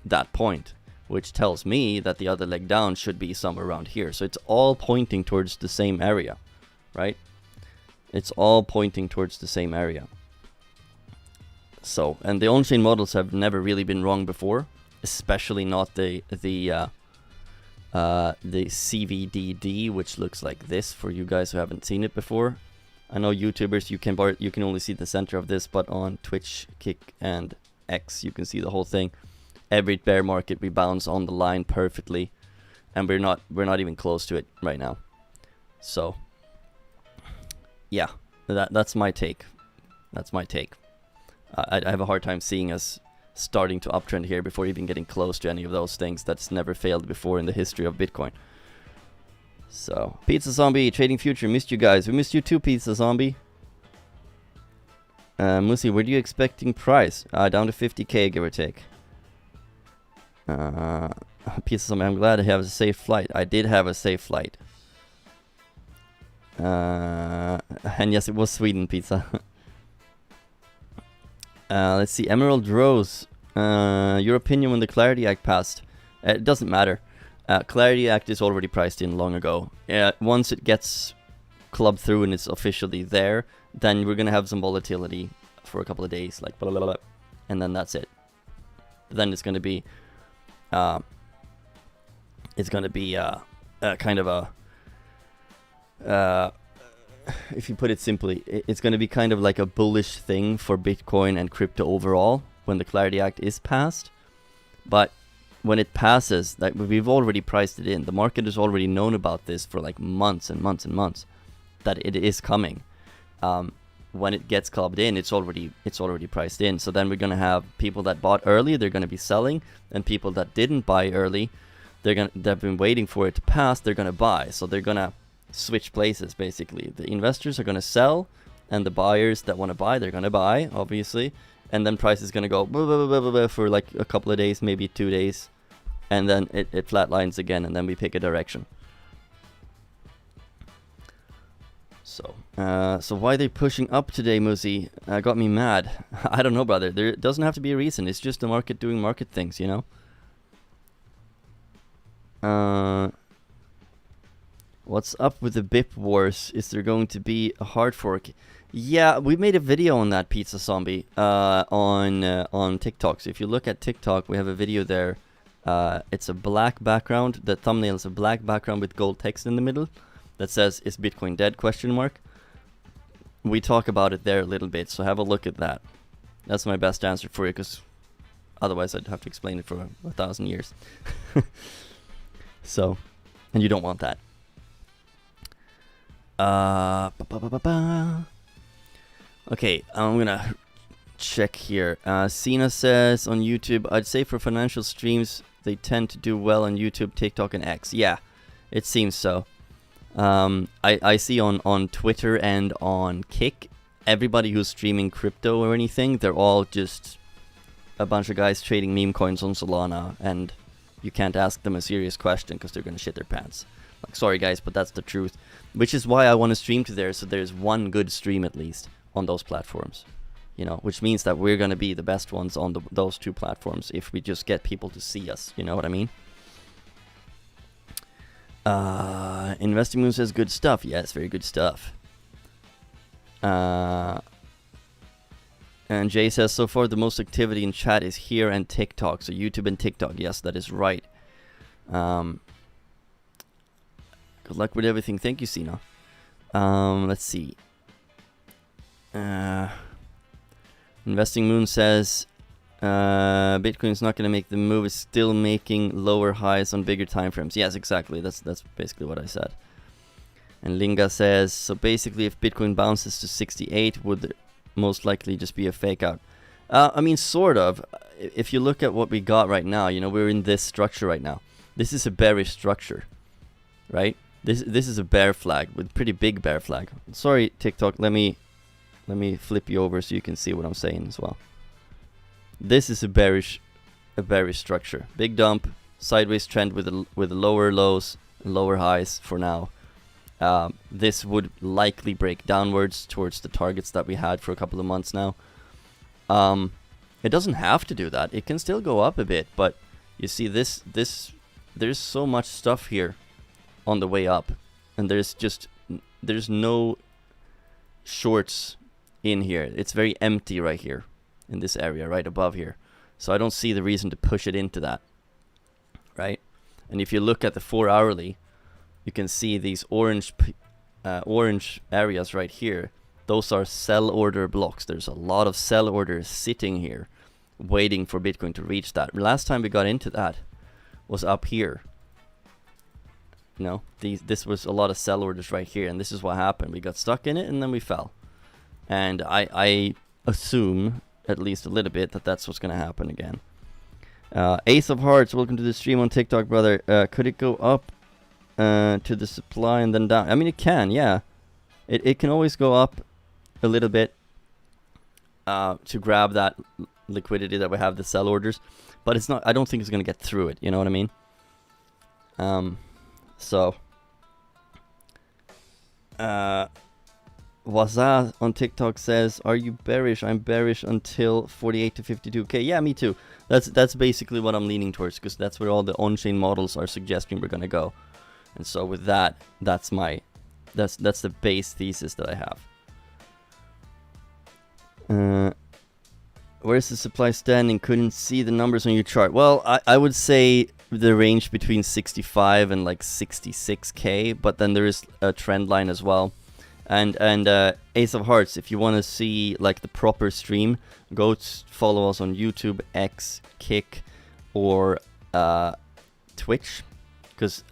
Speaker 1: that point, which tells me that the other leg down should be somewhere around here. So it's all pointing towards the same area, right? It's all pointing towards the same area. So, and the on-chain models have never really been wrong before, especially not the CVDD, which looks like this for you guys who haven't seen it before. I know YouTubers, you can only see the center of this, but on Twitch, Kick, and X, you can see the whole thing. Every bear market we bounce on the line perfectly, and we're not even close to it right now. So, yeah, that's my take. That's my take. I have a hard time seeing us starting to uptrend here before even getting close to any of those things. That's never failed before in the history of Bitcoin. So, Pizza Zombie, Trading Future, missed you guys. We missed you too, Pizza Zombie. Musi, where do you expecting price? Down to 50k, give or take. Pizza Zombie, I'm glad I have a safe flight. I did have a safe flight. And yes, it was Sweden, Pizza. Let's see, Emerald Rose. Your opinion when the Clarity Act passed? It doesn't matter. Clarity Act is already priced in long ago. Once it gets clubbed through and it's officially there, then we're gonna have some volatility for a couple of days, like blah, blah, blah, and then that's it. Then it's gonna be, kind of a, if you put it simply, it's gonna be kind of like a bullish thing for Bitcoin and crypto overall when the Clarity Act is passed, but when it passes, like we've already priced it in. The market has already known about this for like months and months and months, that it is coming. When it gets clubbed in, it's already priced in. So then we're gonna have people that bought early, they're gonna be selling, and people that didn't buy early, they've been waiting for it to pass, they're gonna buy. So they're gonna switch places basically. The investors are gonna sell, and the buyers that want to buy, they're gonna buy, obviously. And then price is gonna go blah, blah, blah, blah, blah, for like a couple of days, maybe 2 days. And then it flatlines again, and then we pick a direction. So why are they pushing up today, Musi? Got me mad. I don't know, brother. There doesn't have to be a reason. It's just the market doing market things, you know? What's up with the BIP wars? Is there going to be a hard fork? Yeah, we made a video on that, Pizza Zombie, on TikTok. So if you look at TikTok, we have a video there. It's a black background. The thumbnail is a black background with gold text in the middle that says, "Is Bitcoin dead?" ? We talk about it there a little bit, so have a look at that. That's my best answer for you, because otherwise I'd have to explain it for 1,000 years. So, and you don't want that. Okay, I'm gonna check here. Sina says on YouTube, I'd say for financial streams, they tend to do well on YouTube, TikTok, and X. Yeah, it seems so. I see on Twitter and on Kick, everybody who's streaming crypto or anything, they're all just a bunch of guys trading meme coins on Solana, and you can't ask them a serious question because they're gonna shit their pants. Like, sorry guys, but that's the truth. Which is why I want to stream to there, so there's one good stream at least on those platforms. You know, which means that we're gonna be the best ones on those two platforms if we just get people to see us. You know what I mean? Investing Moon says good stuff. Yes, very good stuff. And Jay says, so far the most activity in chat is here and TikTok. So YouTube and TikTok. Yes, that is right. Good luck with everything. Thank you, Sina. Let's see. Investing Moon says, Bitcoin's not going to make the move. It's still making lower highs on bigger time frames. Yes, exactly. That's basically what I said. And Linga says, so basically if Bitcoin bounces to 68, would there most likely just be a fake out? I mean, sort of. If you look at what we got right now, you know, we're in this structure right now. This is a bearish structure, right? This is a bear flag, with pretty big bear flag. Sorry, TikTok. Let me flip you over so you can see what I'm saying as well. This is a bearish structure. Big dump, sideways trend with lower lows and lower highs for now. This would likely break downwards towards the targets that we had for a couple of months now. It doesn't have to do that. It can still go up a bit, but you see this there's so much stuff here on the way up, and there's no shorts in here. It's very empty right here in this area right above here. So I don't see the reason to push it into that, right? And if you look at the 4 hourly, you can see these orange areas right here. Those are sell order blocks. There's a lot of sell orders sitting here waiting for Bitcoin to reach that. Last time we got into that was up here. This was a lot of sell orders right here, and this is what happened. We got stuck in it and then we fell. And I assume, at least a little bit, that that's what's going to happen again. Ace of Hearts, welcome to the stream on TikTok, brother. Could it go up to the supply and then down? I mean, it can, yeah. It can always go up a little bit to grab that liquidity that we have, the sell orders. But it's not. I don't think it's going to get through it. You know what I mean? Waza on TikTok says, "Are you bearish? I'm bearish until 48 to 52k." Yeah, me too. That's basically what I'm leaning towards, because that's where all the on-chain models are suggesting we're gonna go. And so with that, that's the base thesis that I have. Where's the supply standing? Couldn't see the numbers on your chart. Well, I would say the range between 65 and like 66k, but then there is a trend line as well. And Ace of Hearts, if you want to see like the proper stream, go follow us on YouTube, X, Kick, or Twitch, because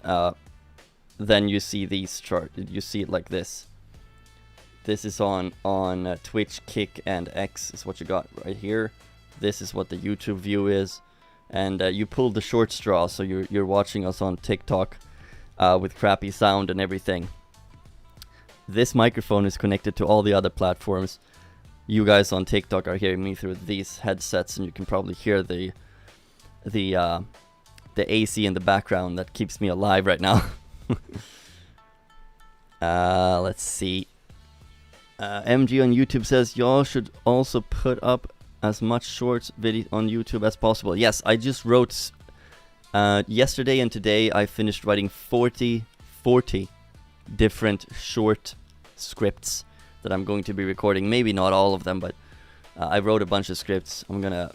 Speaker 1: then you see these charts. You see it like this. This is on Twitch, Kick, and X is what you got right here. This is what the YouTube view is, and you pulled the short straw, so you're watching us on TikTok with crappy sound and everything. This microphone is connected to all the other platforms. You guys on TikTok are hearing me through these headsets, and you can probably hear the AC in the background that keeps me alive right now. Let's see. MG on YouTube says, y'all should also put up as much shorts video on YouTube as possible. Yes, I just wrote yesterday and today I finished writing 40 different short scripts that I'm going to be recording. Maybe not all of them, but I wrote a bunch of scripts. I'm gonna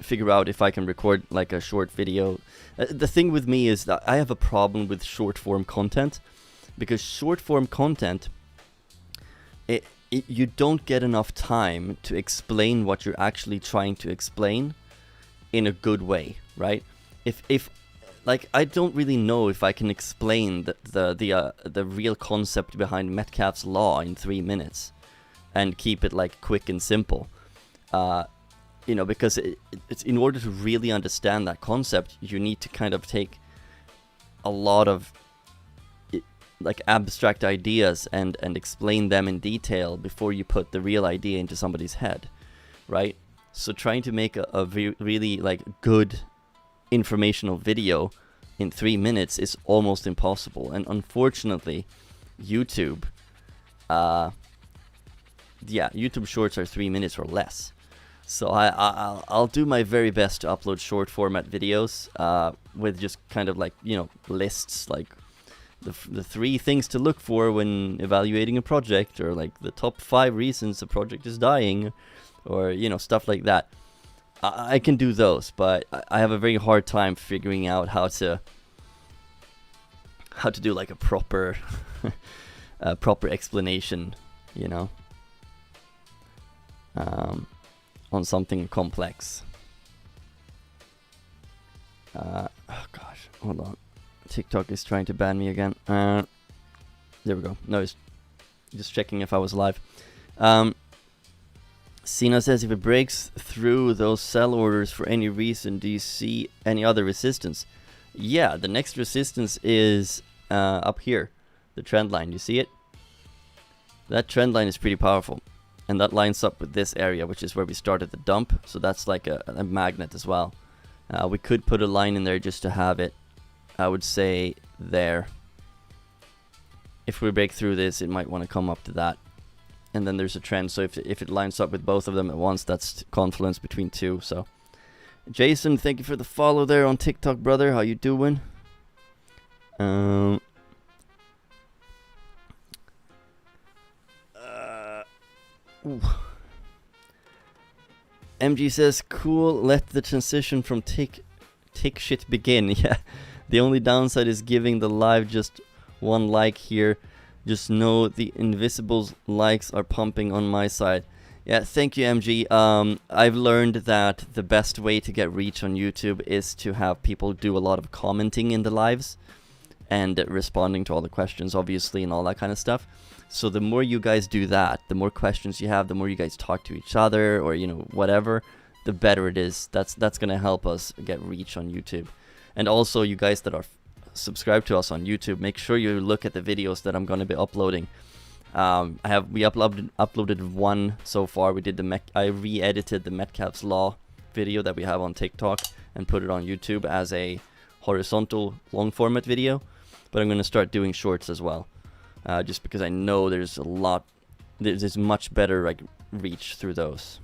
Speaker 1: figure out if I can record like a short video. The thing with me is that I have a problem with short form content, because short form content, you don't get enough time to explain what you're actually trying to explain in a good way, right? If like, I don't really know if I can explain the real concept behind Metcalfe's law in 3 minutes and keep it like quick and simple, because it's in order to really understand that concept, you need to kind of take a lot of like abstract ideas and explain them in detail before you put the real idea into somebody's head, right? So trying to make a really like good informational video in 3 minutes is almost impossible. And unfortunately, YouTube shorts are 3 minutes or less. So I'll do my very best to upload short format videos with just kind of like, lists, like the 3 things to look for when evaluating a project, or like the top 5 reasons a project is dying, or stuff like that. I can do those, but I have a very hard time figuring out how to do like a proper proper explanation, on something complex. Oh gosh, hold on. TikTok is trying to ban me again. There we go. No, it's just checking if I was live. Sina says, if it breaks through those sell orders for any reason, do you see any other resistance? Yeah, the next resistance is up here, the trend line. You see it? That trend line is pretty powerful, and that lines up with this area, which is where we started the dump. So that's like a magnet as well. We could put a line in there just to have it. I would say there. If we break through this, it might want to come up to that. And then there's a trend, so if it lines up with both of them at once, that's confluence between two. So, Jason, thank you for the follow there on TikTok, brother. How you doing? MG says, cool, let the transition from tick shit begin. Yeah, the only downside is giving the live just one like here. Just know the invisible likes are pumping on my side. Yeah, thank you, MG. I've learned that the best way to get reach on YouTube is to have people do a lot of commenting in the lives and responding to all the questions, obviously, and all that kind of stuff. So the more you guys do that, the more questions you have, the more you guys talk to each other, or, you know, whatever, the better it is. That's going to help us get reach on YouTube. And also, you guys that are subscribed to us on YouTube, make sure you look at the videos that I'm going to be uploading. We uploaded one so far. We did I re-edited the Metcalfe's Law video that we have on TikTok and put it on YouTube as a horizontal long format video. But I'm going to start doing shorts as well, just because I know there's much better like reach through those.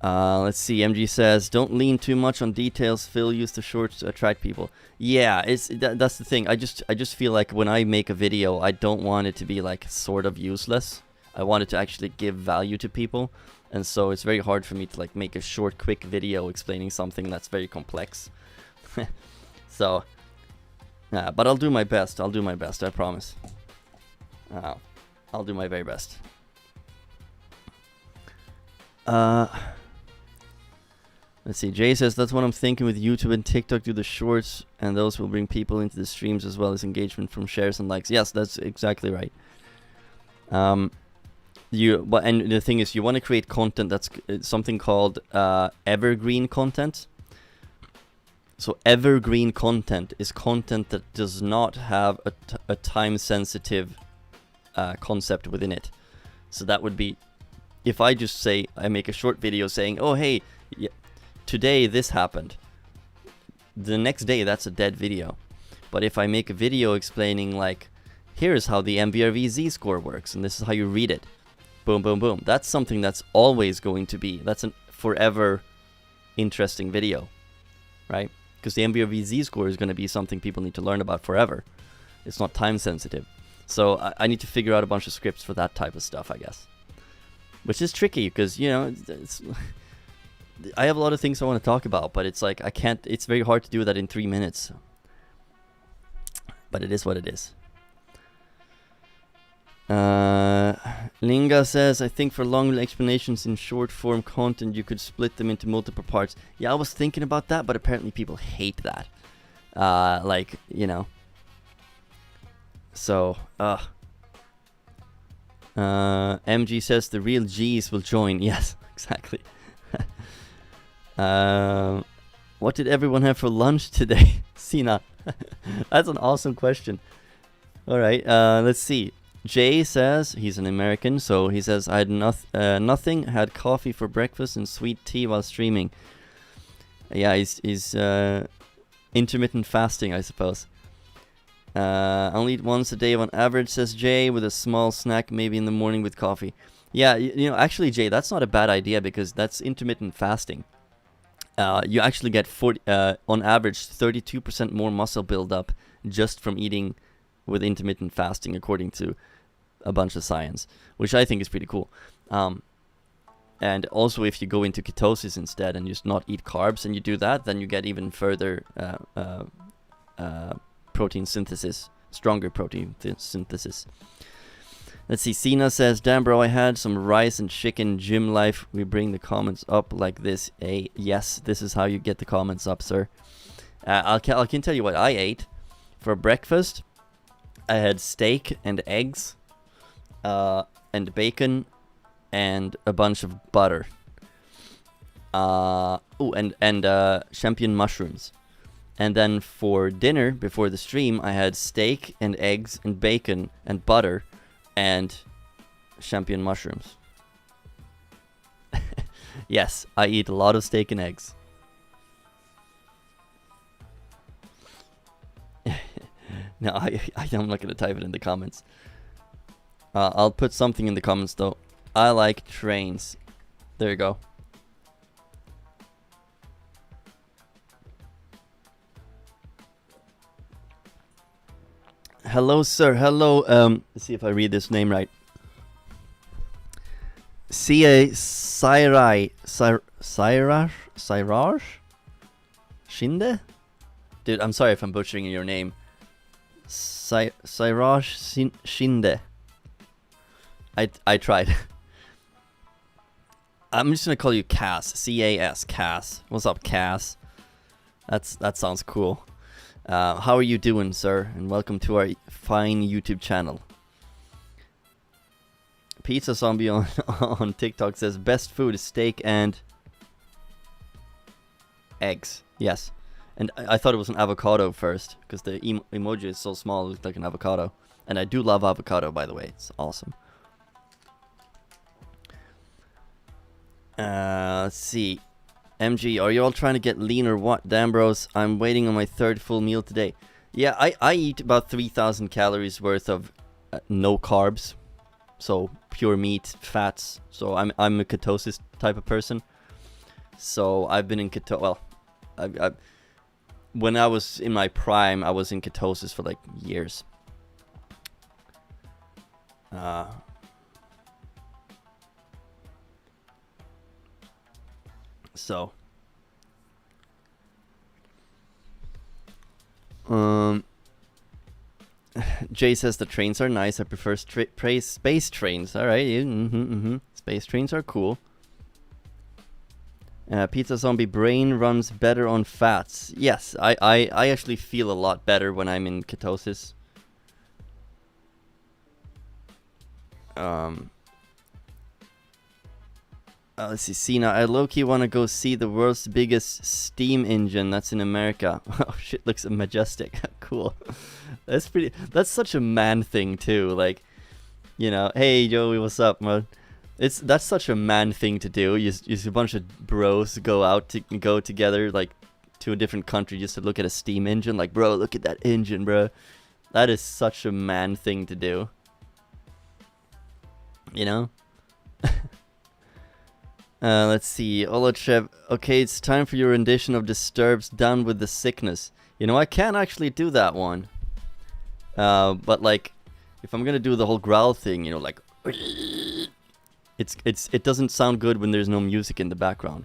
Speaker 1: Let's see. MG says, don't lean too much on details. Phil, use the shorts to attract people. Yeah, that's the thing. I just feel like when I make a video, I don't want it to be like sort of useless. I want it to actually give value to people. And so it's very hard for me to like make a short, quick video explaining something that's very complex. So, but I'll do my best. I promise. I'll do my very best. Let's see. Jay says, that's what I'm thinking with YouTube and TikTok. Do the shorts, and those will bring people into the streams as well as engagement from shares and likes. Yes, that's exactly right. And the thing is, you want to create content that's something called evergreen content. So evergreen content is content that does not have a time-sensitive concept within it. So that would be, if I just say, I make a short video saying, oh, hey, yeah, today this happened. The next day, that's a dead video. But if I make a video explaining, like, here's how the MBRV Z-score works, and this is how you read it. Boom, boom, boom. That's something that's always going to be, that's a forever interesting video, right? Because the MBRV Z-score is going to be something people need to learn about forever. It's not time sensitive. So I need to figure out a bunch of scripts for that type of stuff, I guess. Which is tricky, because, you know, I have a lot of things I want to talk about, but it's like, it's very hard to do that in 3 minutes. But it is what it is. Linga says, I think for long explanations in short form content, you could split them into multiple parts. Yeah, I was thinking about that, but apparently people hate that. Like, you know. So, MG says the real G's will join. Yes, exactly. What did everyone have for lunch today? Sina. That's an awesome question. Alright, let's see. Jay says, he's an American, so he says, I had nothing, had coffee for breakfast and sweet tea while streaming. Yeah, he's intermittent fasting, I suppose. Only eat once a day on average, says Jay, with a small snack maybe in the morning with coffee. Yeah, you know, actually, Jay, that's not a bad idea, because that's intermittent fasting. You actually get, on average, 32% more muscle buildup just from eating with intermittent fasting, according to a bunch of science, which I think is pretty cool. And also, if you go into ketosis instead and just not eat carbs and you do that, then you get even further protein synthesis, stronger protein synthesis. Let's see, Sina says, damn bro, I had some rice and chicken, gym life. We bring the comments up like this. Yes, this is how you get the comments up, sir. I can tell you what I ate for breakfast. I had steak and eggs, and bacon, and a bunch of butter. And champignon mushrooms. And then for dinner, before the stream, I had steak and eggs and bacon and butter and champignon mushrooms. Yes, I eat a lot of steak and eggs. No, I'm not gonna type it in the comments. I'll put something in the comments though. I like trains. There you go. Hello, sir. Hello. Let's see if I read this name right. C.A. Sairai. Sairaj? Shinde? Dude, I'm sorry if I'm butchering your name. Sairaj Shinde. I tried. I'm just gonna call you Cass. C-A-S. Cass. What's up, Cass? That sounds cool. How are you doing, sir? And welcome to our fine YouTube channel. Pizza Zombie on TikTok says best food is steak and eggs. Yes. And I thought it was an avocado first because the emoji is so small it looks like an avocado. And I do love avocado, by the way. It's awesome. Let's see. MG, are you all trying to get lean or what? Damn, bros, I'm waiting on my third full meal today. Yeah, I eat about 3,000 calories worth of no carbs. So pure meat, fats. So I'm a ketosis type of person. So I've been in keto. Well, when I was in my prime, I was in ketosis for like years. So. Jay says the trains are nice. I prefer space trains. All right, space trains are cool. Pizza Zombie brain runs better on fats. Yes, I actually feel a lot better when I'm in ketosis. Let's see. Cena, I low-key want to go see the world's biggest steam engine that's in America. Oh shit, looks majestic. Cool. That's such a man thing too. Like, you know, hey Joey, what's up, man? That's such a man thing to do. You see a bunch of bros go together like to a different country just to look at a steam engine. Like, bro, look at that engine, bro. That is such a man thing to do. You know? Let's see. Olachev. Okay, it's time for your rendition of Disturbed's Down with the Sickness. You know, I can actually do that one. But like, if I'm gonna do the whole growl thing, you know, like, it doesn't sound good when there's no music in the background.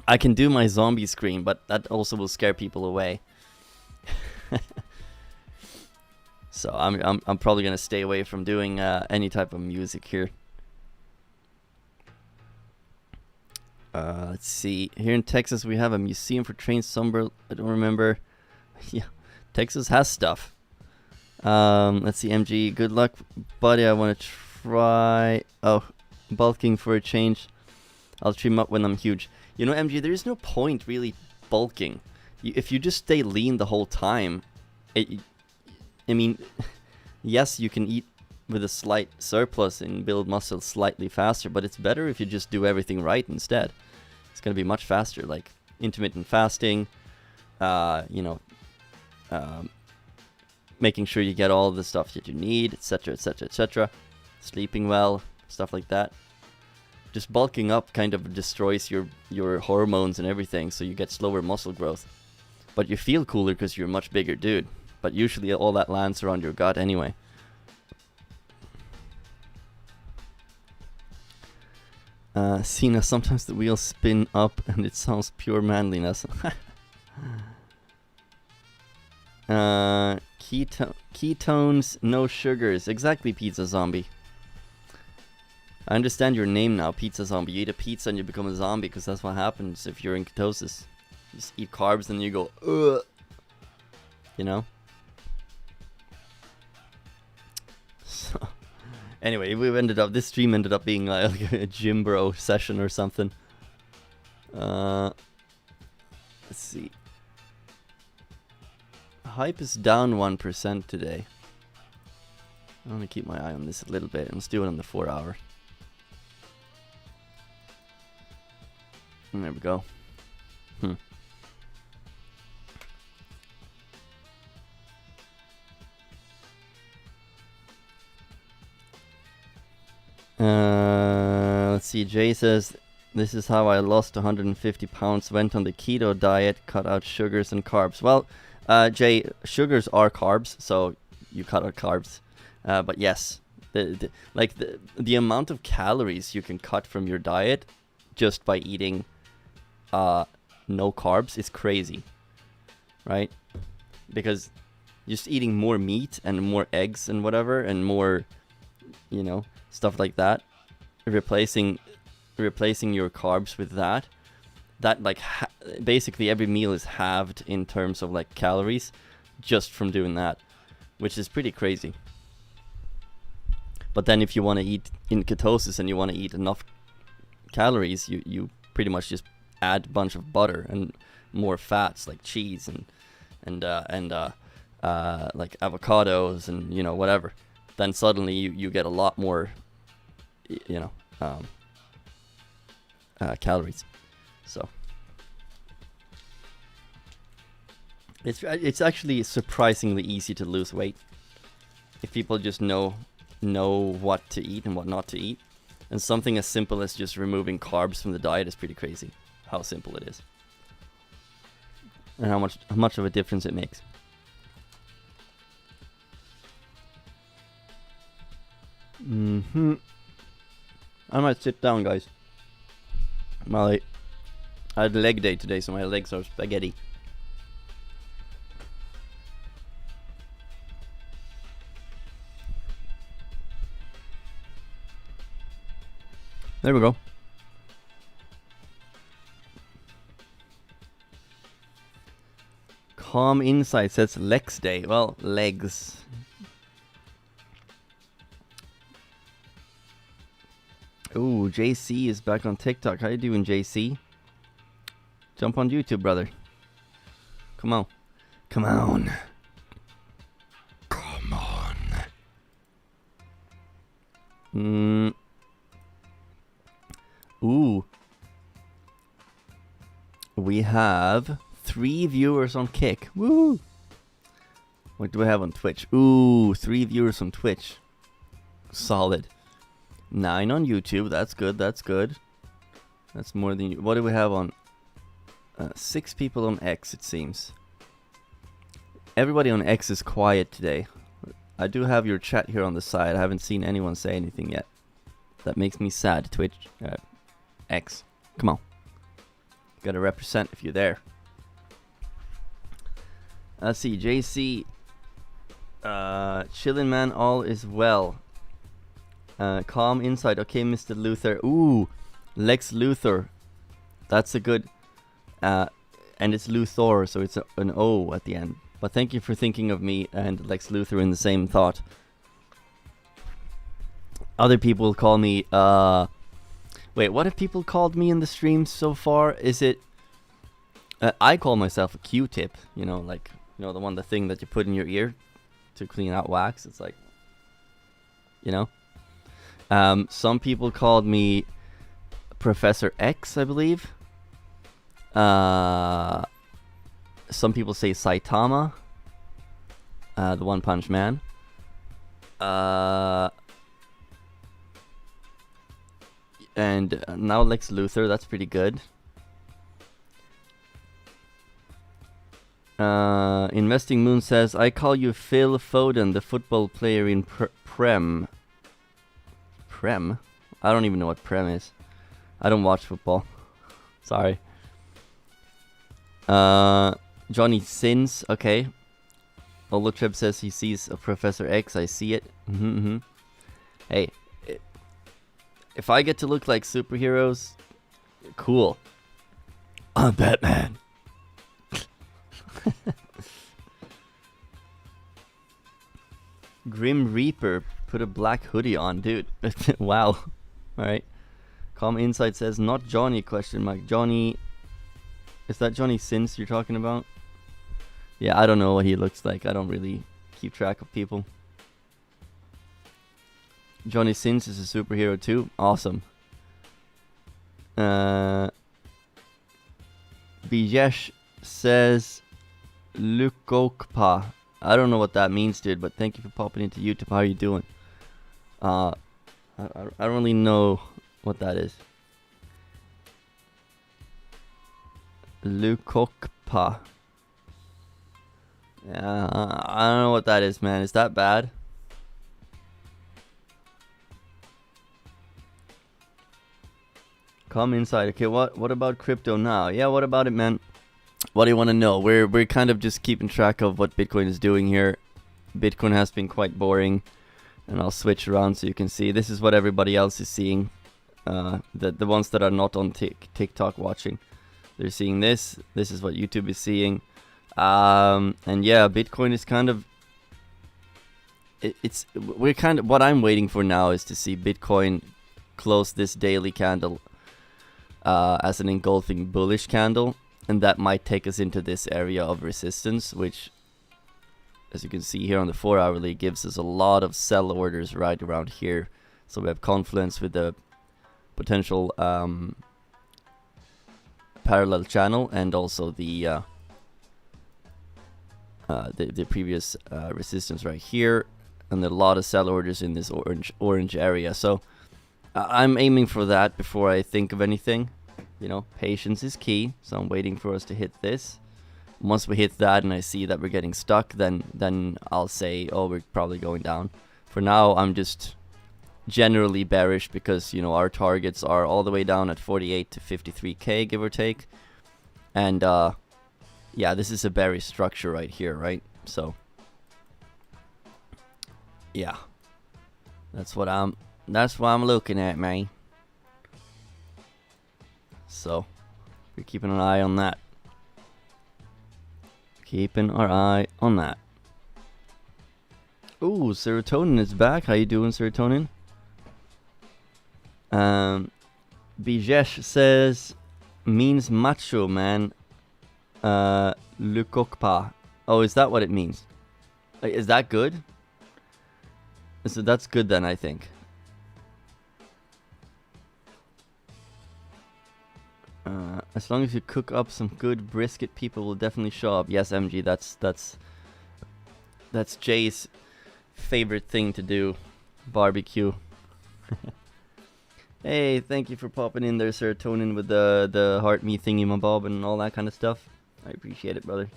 Speaker 1: I can do my zombie scream, but that also will scare people away. So I'm probably gonna stay away from doing any type of music here. Let's see. Here in Texas, we have a museum for trains somewhere. I don't remember. Yeah, Texas has stuff. Let's see. MG, good luck, buddy. I want to try. Oh, bulking for a change. I'll trim up when I'm huge. You know, MG, there is no point really bulking. If you just stay lean the whole time, I mean, yes, you can eat with a slight surplus and build muscle slightly faster, but it's better if you just do everything right instead. It's going to be much faster, like intermittent fasting, making sure you get all the stuff that you need, etc., etc., etc., sleeping well, stuff like that. Just bulking up kind of destroys your hormones and everything, so you get slower muscle growth. But you feel cooler because you're a much bigger dude. But usually all that lands around your gut anyway. Cena, sometimes the wheels spin up and it sounds pure manliness. Ketones, no sugars. Exactly, Pizza Zombie. I understand your name now, Pizza Zombie. You eat a pizza and you become a zombie because that's what happens if you're in ketosis. You just eat carbs and you go, ugh. You know? So... Anyway, this stream ended up being like a gym bro session or something. Let's see. Hype is down 1% today. I'm gonna keep my eye on this a little bit. Let's do it on the 4 hour. And there we go. Let's see. Jay says, this is how I lost 150 pounds. Went on the keto diet, cut out sugars and carbs. Well, Jay, sugars are carbs, so you cut out carbs. But yes, the amount of calories you can cut from your diet just by eating no carbs is crazy, right? Because just eating more meat and more eggs and whatever and more, stuff like that, replacing your carbs with that like basically every meal is halved in terms of like calories just from doing that, which is pretty crazy. But then if you want to eat in ketosis and you want to eat enough calories, you pretty much just add a bunch of butter and more fats like cheese and like avocados and whatever. Then suddenly you get a lot more calories. So it's actually surprisingly easy to lose weight if people just know what to eat and what not to eat. And something as simple as just removing carbs from the diet is pretty crazy how simple it is and how much of a difference it makes. I might sit down, guys. I had leg day today, so my legs are spaghetti. There we go. Calm Insight says Lex Day. Well, legs. Ooh, JC is back on TikTok. How you doing, JC? Jump on YouTube, brother. Come on. Come on. Come on. Ooh. We have 3 viewers on Kick. Woo! What do we have on Twitch? Ooh, 3 viewers on Twitch. Solid. 9 on YouTube. That's good. That's good. That's more than you. What do we have on? 6 people on X, it seems. Everybody on X is quiet today. I do have your chat here on the side. I haven't seen anyone say anything yet. That makes me sad. Twitch. X. Come on. Gotta represent if you're there. Let's see. JC. Chillin' man, all is well. Calm Insight. Okay, Mr. Luther. Ooh, Lex Luthor. That's a good. And it's Luthor, so it's an O at the end. But thank you for thinking of me and Lex Luthor in the same thought. Other people call me. Wait, what have people called me in the stream so far? Is it? I call myself a Q-tip. The thing that you put in your ear to clean out wax. It's like, some people called me Professor X, I believe. Some people say Saitama, the One Punch Man. And now Lex Luthor, that's pretty good. Investing Moon says, I call you Phil Foden, the football player in Prem. Prem? I don't even know what Prem is. I don't watch football. Sorry. Johnny Sins, okay. Olotreb says he sees a Professor X. I see it. Hey, if I get to look like superheroes, cool. I'm Batman. Grim Reaper put a black hoodie on, dude. Wow. Alright. Calm Insight says, not Johnny, question mark. Johnny... Is that Johnny Sins you're talking about? Yeah, I don't know what he looks like. I don't really keep track of people. Johnny Sins is a superhero too. Awesome. Bijesh says Lukokpa. I don't know what that means, dude, but thank you for popping into YouTube. How are you doing? I don't really know what that is. Lukokpa. Yeah, I don't know what that is, man. Is that bad? Come inside. Okay, what about crypto now? Yeah, what about it, man? What do you want to know? We're kind of just keeping track of what Bitcoin is doing here. Bitcoin has been quite boring, and I'll switch around so you can see. This is what everybody else is seeing. The ones that are not on TikTok watching, they're seeing this. This is what YouTube is seeing. And yeah, Bitcoin is kind of we're kind of, what I'm waiting for now is to see Bitcoin close this daily candle as an engulfing bullish candle, and that might take us into this area of resistance, which, as you can see here on the 4-hourly, gives us a lot of sell orders right around here. So we have confluence with the potential parallel channel, and also the previous resistance right here, and a lot of sell orders in this orange area. So I'm aiming for that before I think of anything. You know, patience is key. So I'm waiting for us to hit this. Once we hit that and I see that we're getting stuck, then I'll say, oh, we're probably going down. For now, I'm just generally bearish because, you know, our targets are all the way down at 48 to 53k, give or take. And yeah, this is a bearish structure right here, right? So yeah, that's what I'm looking at, man. So we're keeping an eye on that. Keeping our eye on that. Ooh, Serotonin is back. How you doing, Serotonin? Bijesh says, means macho, man. Lukokpa. Oh, is that what it means? Is that good? So that's good then, I think. As long as you cook up some good brisket, people will definitely show up. Yes, MG, that's Jay's favorite thing to do. Barbecue. Hey, thank you for popping in there, Serotonin, with the heart me thingy my bob and all that kind of stuff. I appreciate it, brother.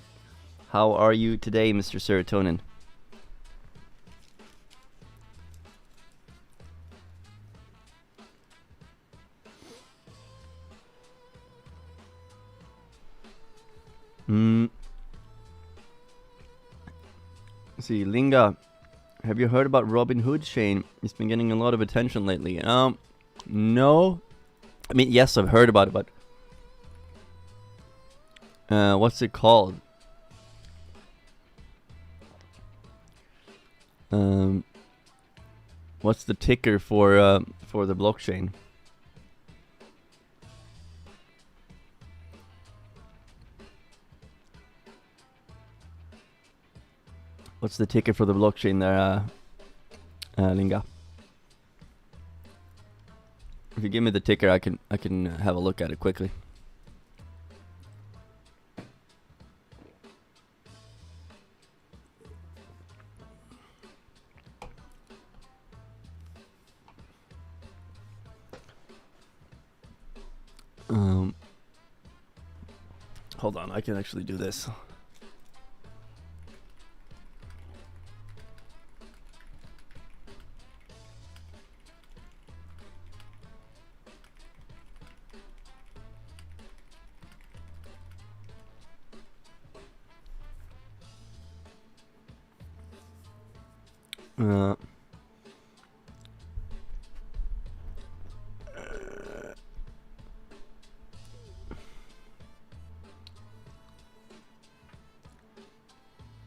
Speaker 1: How are you today, Mr. Serotonin? See, Linga, have you heard about Robinhood Chain? It's been getting a lot of attention lately. No. I mean, yes, I've heard about it, but what's it called? What's the ticker for the blockchain? What's the ticker for the blockchain there, Linga? If you give me the ticker, I can have a look at it quickly. Hold on, I can actually do this.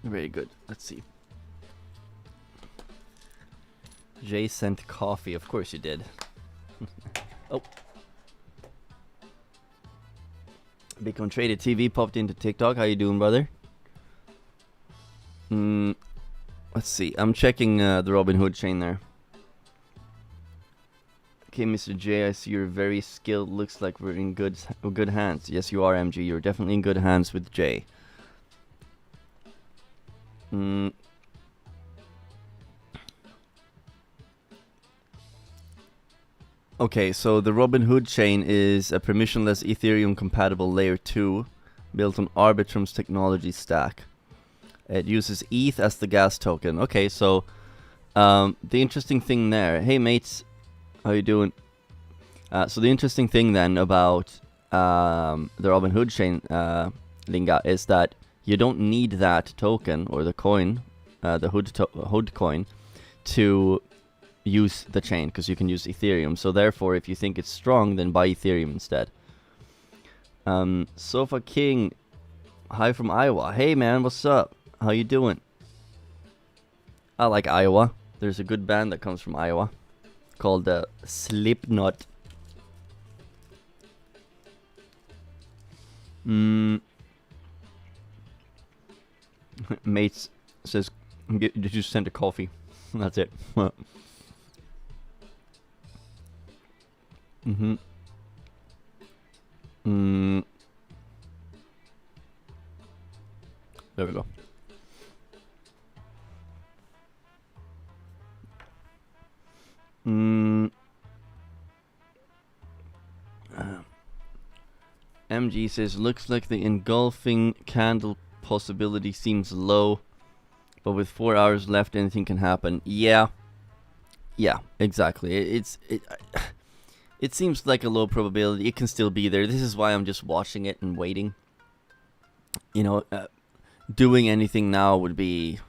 Speaker 1: Very good. Let's see. Jay sent coffee. Of course you did. Oh. Bitcoin Traded TV popped into TikTok. How you doing, brother? Let's see. I'm checking the Robinhood chain there. Okay, Mr. J, I see you're very skilled. Looks like we're in good hands. Yes, you are, MG. You're definitely in good hands with Jay. Okay, so the Robinhood chain is a permissionless Ethereum-compatible Layer 2 built on Arbitrum's technology stack. It uses ETH as the gas token. Okay, so the interesting thing there... Hey, mates. How you doing? So the interesting thing then about the Robinhood chain, Linga, is that you don't need that token or the coin, the Hood coin, to use the chain, because you can use Ethereum. So therefore, if you think it's strong, then buy Ethereum instead. Sofa King, hi from Iowa. Hey man, what's up? How you doing? I like Iowa. There's a good band that comes from Iowa called Slipknot. Mates says, did you send a coffee? That's it. There we go. MG says, looks like the engulfing candle possibility seems low, but with 4 hours left, anything can happen. Yeah, exactly. It seems like a low probability. It can still be there. This is why I'm just watching it and waiting. You know, doing anything now would be,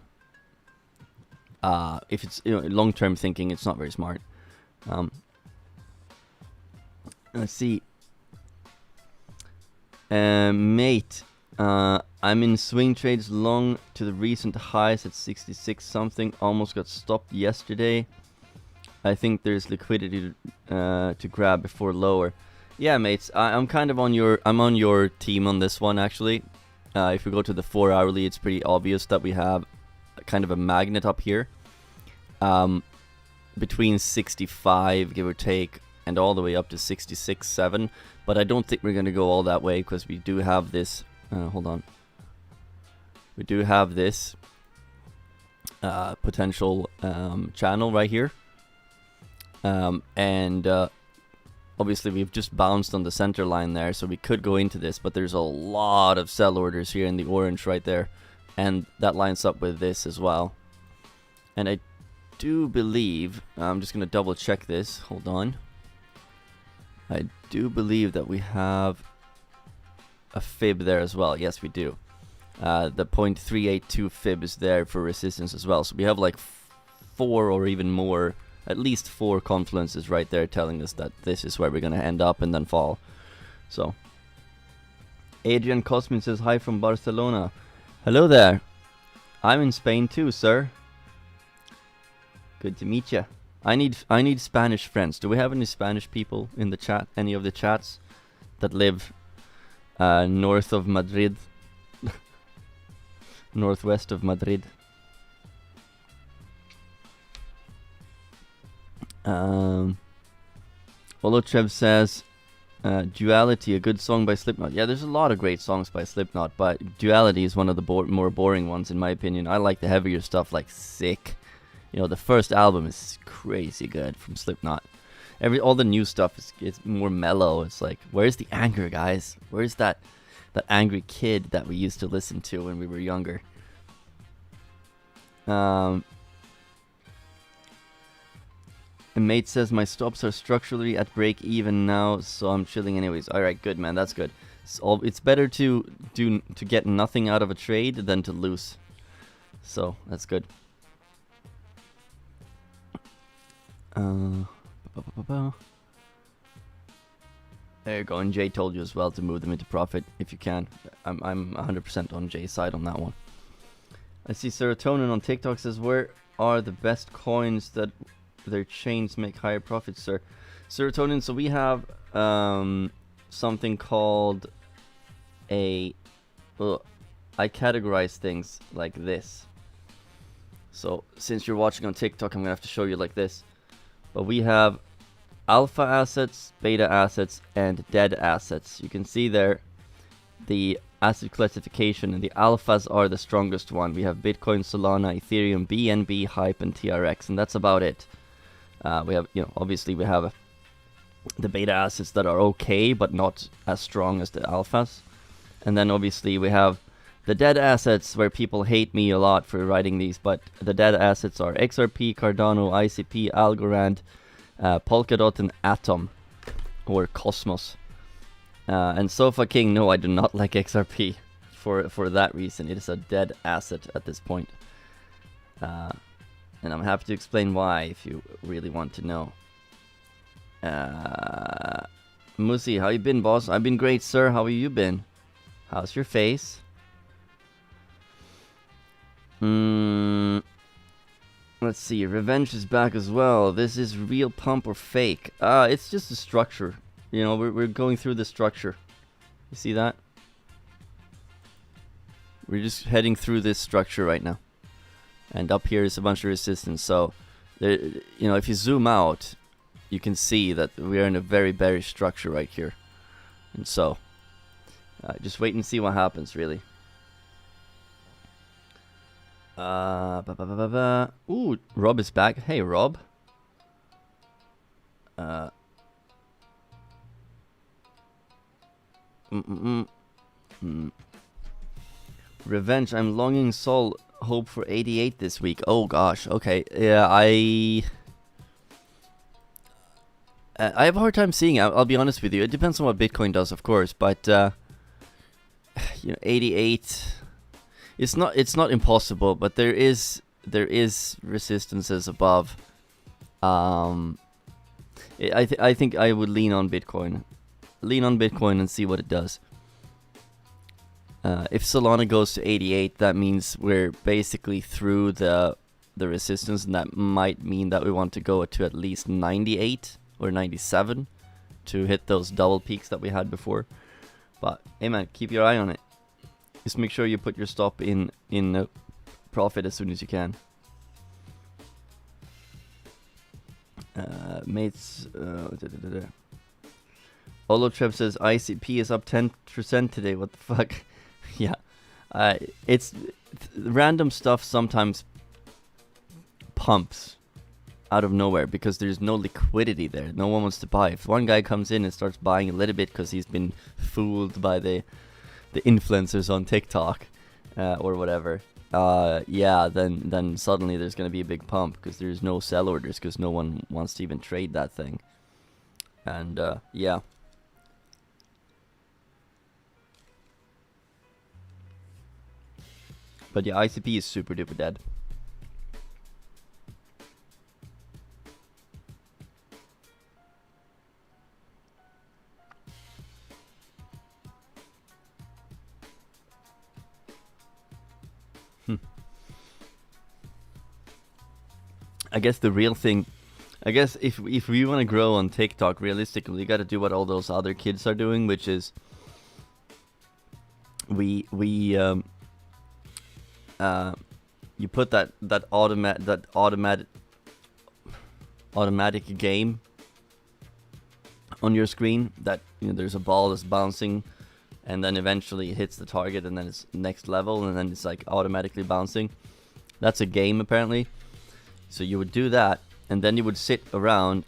Speaker 1: if it's long-term thinking, it's not very smart. Let's see. Mate, I'm in swing trades long to the recent highs at 66 something. Almost got stopped yesterday. I think there's liquidity to grab before lower. Yeah, mates, I'm kind of on your team on this one actually. If we go to the 4 hourly, it's pretty obvious that we have kind of a magnet up here, between 65 give or take and all the way up to 66.7. But I don't think we're going to go all that way, because we do have this, hold on. We do have this potential channel right here. And obviously we've just bounced on the center line there, so we could go into this, but there's a lot of sell orders here in the orange right there. And that lines up with this as well. And I do believe, I'm just going to double check this, hold on. I do believe that we have a fib there as well. Yes, we do. The 0.382 fib is there for resistance as well. So we have like 4 or even more, at least 4 confluences right there telling us that this is where we're going to end up and then fall. So, Adrian Cosmin says, hi from Barcelona. Hello there. I'm in Spain too, sir. Good to meet you. I need Spanish friends. Do we have any Spanish people in the chat? Any of the chats that live north of Madrid? Northwest of Madrid. Olochev says, Duality, a good song by Slipknot. Yeah, there's a lot of great songs by Slipknot, but Duality is one of the more boring ones in my opinion. I like the heavier stuff like Sick. You know, the first album is crazy good from Slipknot. All the new stuff is more mellow. It's like, where's the anger, guys? Where's that angry kid that we used to listen to when we were younger? And mate says, my stops are structurally at break even now, so I'm chilling anyways. Alright, good man, that's good. It's better to get nothing out of a trade than to lose. So, that's good. There you go, and Jay told you as well to move them into profit if you can. I'm 100% on Jay's side on that one. I see Serotonin on TikTok says, where are the best coins that their chains make higher profits, sir? Serotonin, so we have something called I categorize things like this. So since you're watching on TikTok, I'm gonna have to show you like this. But we have alpha assets, beta assets, and dead assets. You can see there the asset classification, and the alphas are the strongest one. We have Bitcoin, Solana, Ethereum, BNB, Hype, and TRX, and that's about it. We have, obviously we have the beta assets that are okay, but not as strong as the alphas. And then obviously we have the dead assets, where people hate me a lot for writing these, but the dead assets are XRP, Cardano, ICP, Algorand, Polkadot, and Atom, or Cosmos. And Sofa King, no, I do not like XRP for that reason. It is a dead asset at this point. And I'm happy to explain why if you really want to know. Musi, how you been, boss? I've been great, sir. How have you been? How's your face? Let's see. Revenge is back as well. This is real pump or fake? It's just a structure. You know, we're going through the structure. You see that? We're just heading through this structure right now. And up here is a bunch of resistance. So, there, you know, if you zoom out, you can see that we are in a very bearish structure right here. And so, just wait and see what happens, really. Ooh, Rob is back. Hey, Rob. Revenge. I'm longing soul. Hope for 88 this week. Oh gosh. Okay. Yeah, I have a hard time seeing it. I'll be honest with you. It depends on what Bitcoin does, of course. But you know, 88. It's not impossible, but there is resistances above. I think I would lean on Bitcoin. Lean on Bitcoin and see what it does. If Solana goes to 88, that means we're basically through the resistance, and that might mean that we want to go to at least 98 or 97 to hit those double peaks that we had before. But hey man, keep your eye on it. Just make sure you put your stop in profit as soon as you can. Mates, Olotrep says ICP is up 10% today. What the fuck? Yeah, it's random stuff sometimes pumps out of nowhere because there's no liquidity there. No one wants to buy. If one guy comes in and starts buying a little bit because he's been fooled by the influencers on TikTok or whatever, yeah, then suddenly there's gonna be a big pump because there's no sell orders because no one wants to even trade that thing. And yeah. But yeah, ICP is super duper dead. I guess the real thing, I guess if we want to grow on TikTok, realistically, you got to do what all those other kids are doing, which is you put that automatic game on your screen, that, you know, there's a ball that's bouncing and then eventually it hits the target and then it's next level and then it's like automatically bouncing. That's a game apparently. So you would do that, and then you would sit around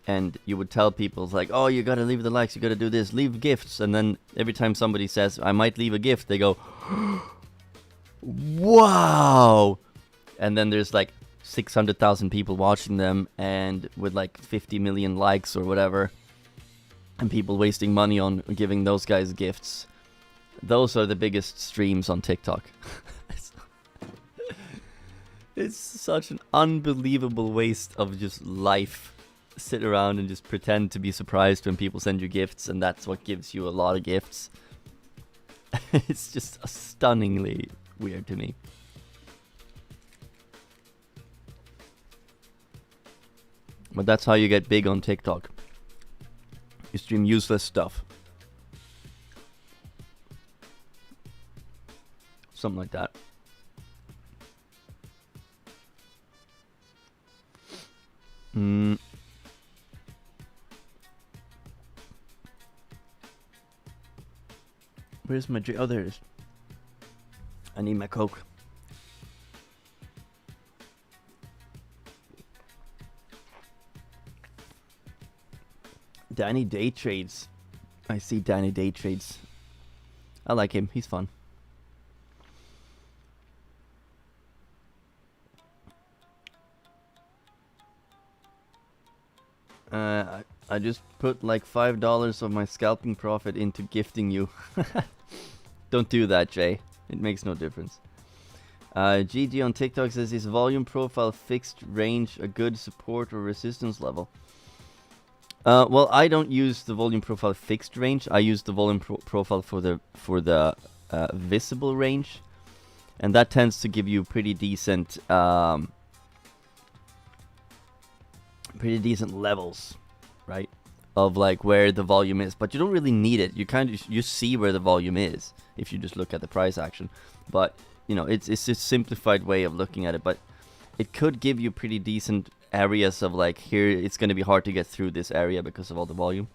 Speaker 1: and you would tell people like, oh, you gotta leave the likes, you gotta do this, leave gifts. And then every time somebody says, I might leave a gift, they go, wow. And then there's like 600,000 people watching them and with like 50 million likes or whatever, and people wasting money on giving those guys gifts. Those are the biggest streams on TikTok. It's such an unbelievable waste of just life. Sit around and just pretend to be surprised when people send you gifts, and that's what gives you a lot of gifts. It's just stunningly weird to me. But that's how you get big on TikTok. You stream useless stuff. Something like that. Where's my drink? Oh, there it is. I need my Coke. Danny Day Trades. I see Danny Day Trades. I like him. He's fun. I just put like $5 of my scalping profit into gifting you. Don't do that, Jay. It makes no difference. GG on TikTok says, is volume profile fixed range a good support or resistance level? Well, I don't use the volume profile fixed range. I use the volume profile for the visible range, and that tends to give you pretty decent levels, right? Of like where the volume is, but you don't really need it. You kind of you see where the volume is if you just look at the price action. But you know, it's a simplified way of looking at it, but it could give you pretty decent areas of like, here it's going to be hard to get through this area because of all the volume.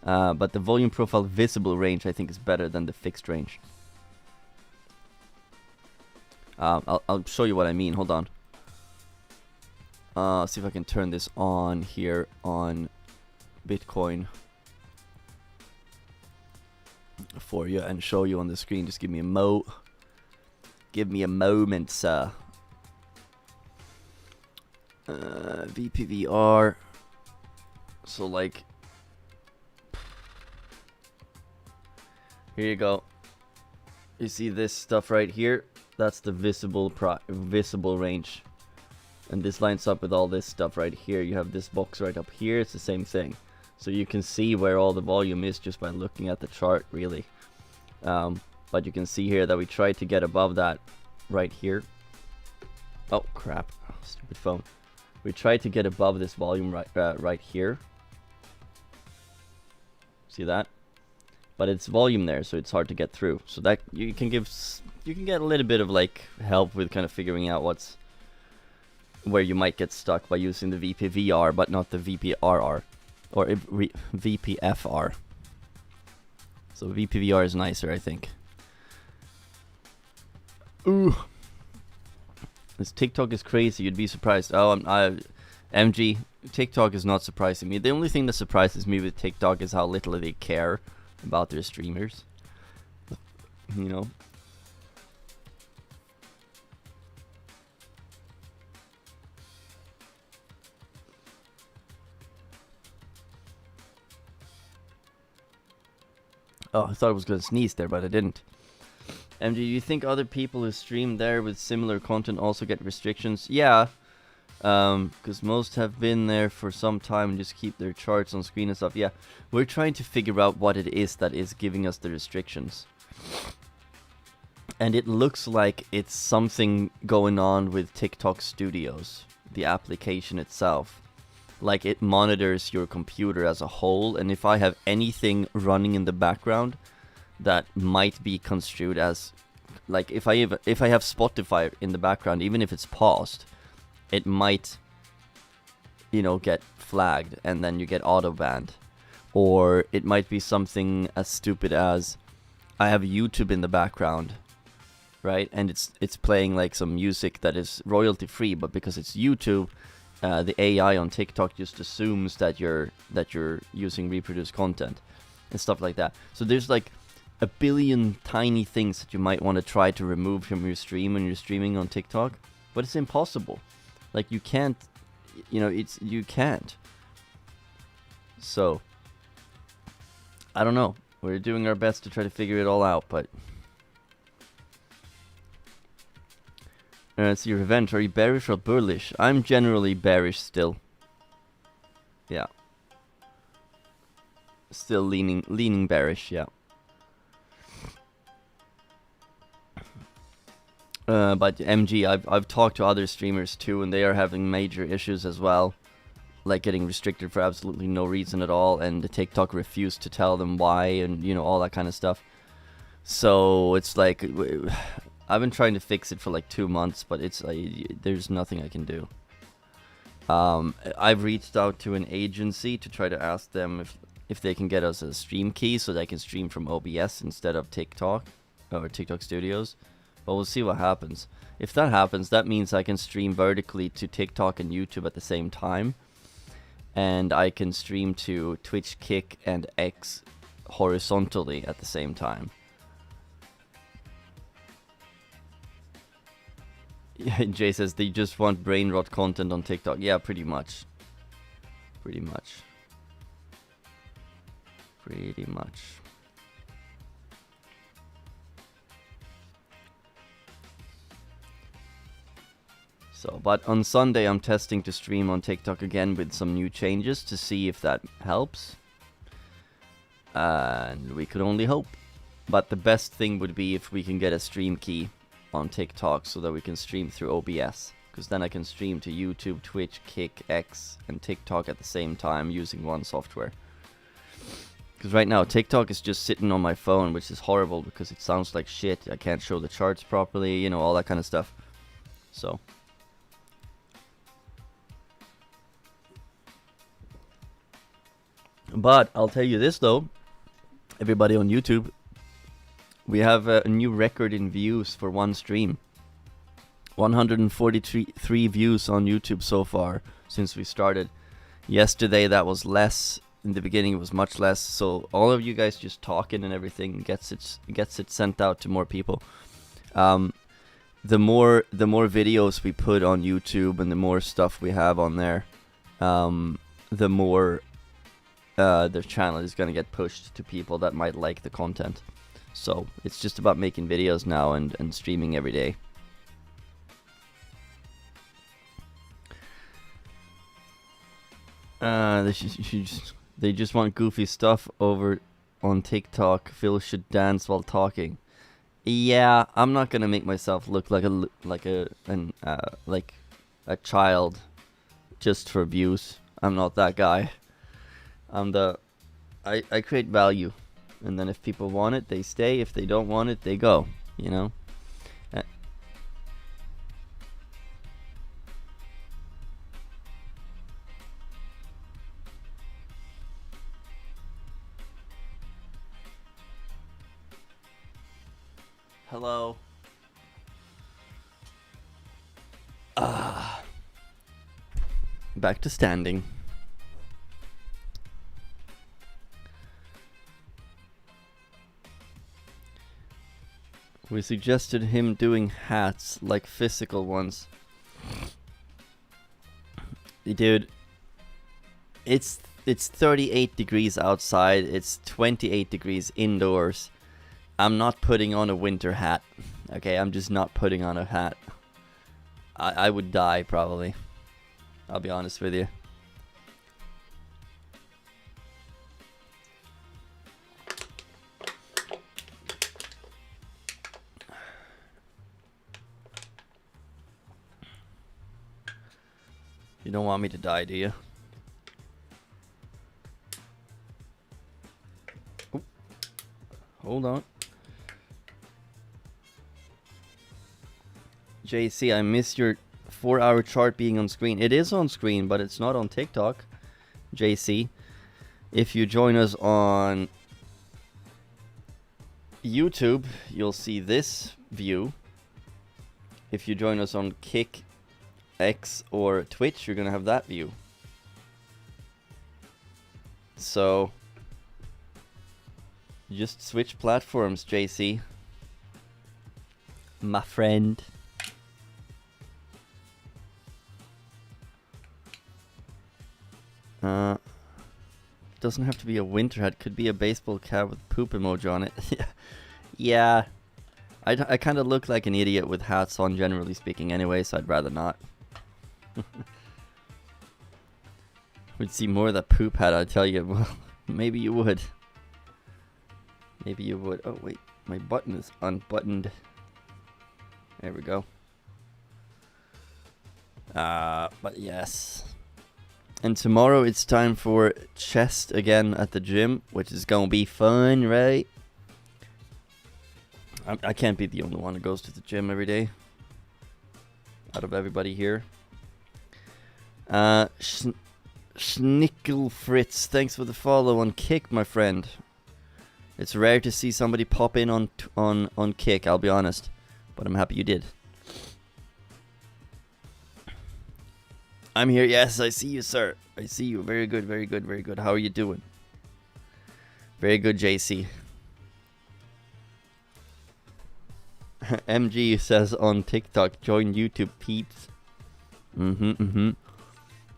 Speaker 1: But the volume profile visible range I think is better than the fixed range. I'll show you what I mean. Hold on. See if I can turn this on here on Bitcoin for you and show you on the screen. Just give me a moment, sir. VPVR. So like, here you go. You see this stuff right here? That's the visible range. And this lines up with all this stuff right here. You have this box right up here. It's the same thing. So you can see where all the volume is just by looking at the chart, really. But you can see here that we tried to get above that right here. Oh, crap. Oh, stupid phone. We tried to get above this volume right here. See that? But it's volume there, so it's hard to get through. So that you can get a little bit of like help with kind of figuring out where you might get stuck by using the VPVR, but not the VPRR or VPFR. So VPVR is nicer, I think. Ooh. This TikTok is crazy. You'd be surprised. Oh, MG, TikTok is not surprising me. The only thing that surprises me with TikTok is how little they care about their streamers. You know. Oh, I thought I was going to sneeze there, but I didn't. MG, do you think other people who stream there with similar content also get restrictions? Yeah, because most have been there for some time and just keep their charts on screen and stuff. Yeah, we're trying to figure out what it is that is giving us the restrictions. And it looks like it's something going on with TikTok Studios, the application itself. Like it monitors your computer as a whole, and if I have anything running in the background that might be construed as, like if I have Spotify in the background, even if it's paused, it might, you know, get flagged and then you get auto banned. Or it might be something as stupid as I have YouTube in the background, right? And it's playing like some music that is royalty free, but because it's YouTube, the AI on TikTok just assumes that you're using reproduced content and stuff like that. So there's like a billion tiny things that you might want to try to remove from your stream when you're streaming on TikTok, but it's impossible. Like you can't, you can't. So I don't know. We're doing our best to try to figure it all out, but it's your event. Are you bearish or bullish? I'm generally bearish still. Yeah. Still leaning bearish, yeah. But MG, I've talked to other streamers too, and they are having major issues as well, like getting restricted for absolutely no reason at all, and the TikTok refused to tell them why, and all that kind of stuff. So it's like I've been trying to fix it for like 2 months, but it's like there's nothing I can do. I've reached out to an agency to try to ask them if they can get us a stream key so they can stream from OBS instead of TikTok or TikTok Studios. But we'll see what happens. If that happens, that means I can stream vertically to TikTok and YouTube at the same time. and I can stream to Twitch, Kick, and X horizontally at the same time. Yeah, Jay says they just want brain rot content on TikTok. Yeah, pretty much. Pretty much. Pretty much. So, but on Sunday I'm testing to stream on TikTok again with some new changes to see if that helps. And we could only hope. But the best thing would be if we can get a stream key on TikTok so that we can stream through OBS. Because then I can stream to YouTube, Twitch, Kick, X, and TikTok at the same time using one software. Because right now TikTok is just sitting on my phone, which is horrible because it sounds like shit. I can't show the charts properly, you know, all that kind of stuff. So. But I'll tell you this though, everybody on YouTube, we have a new record in views for one stream. 143 views on YouTube so far since we started. Yesterday that was less. In the beginning it was much less. So all of you guys just talking and everything gets it sent out to more people. The more videos we put on YouTube and the more stuff we have on there, the more the channel is going to get pushed to people that might like the content. So it's just about making videos now and streaming every day. They just want goofy stuff over on TikTok. Phil should dance while talking. Yeah, I'm not gonna make myself look like a child just for views. I'm not that guy. I create value, and then if people want it, they stay. If they don't want it, they go. You know. Hello. Back to standing. We suggested him doing hats, like physical ones. Dude, it's 38 degrees outside, it's 28 degrees indoors. I'm not putting on a winter hat. Okay, I'm just not putting on a hat. I would die, probably. I'll be honest with you. You don't want me to die, do you? Oop. Hold on. JC, I miss your 4-hour chart being on screen. It is on screen, but it's not on TikTok. JC, if you join us on YouTube, you'll see this view. If you join us on Kick, X, or Twitch, you're gonna have that view. So just switch platforms, JC, my friend. Doesn't have to be a winter hat. Could be a baseball cap with poop emoji on it. Yeah. I kind of look like an idiot with hats on, generally speaking, anyway, so I'd rather not. Would see more of that poop hat, I tell you. Well, maybe you would. Maybe you would. Oh, wait. My button is unbuttoned. There we go. But yes. And tomorrow it's time for chest again at the gym, which is gonna be fun, right? I can't be the only one who goes to the gym every day. Out of everybody here. Schnickel Fritz, thanks for the follow on Kick, my friend. It's rare to see somebody pop in on Kick, I'll be honest. But I'm happy you did. I'm here. Yes, I see you, sir. I see you. Very good, very good, very good. How are you doing? Very good, JC. MG says on TikTok, join YouTube peeps.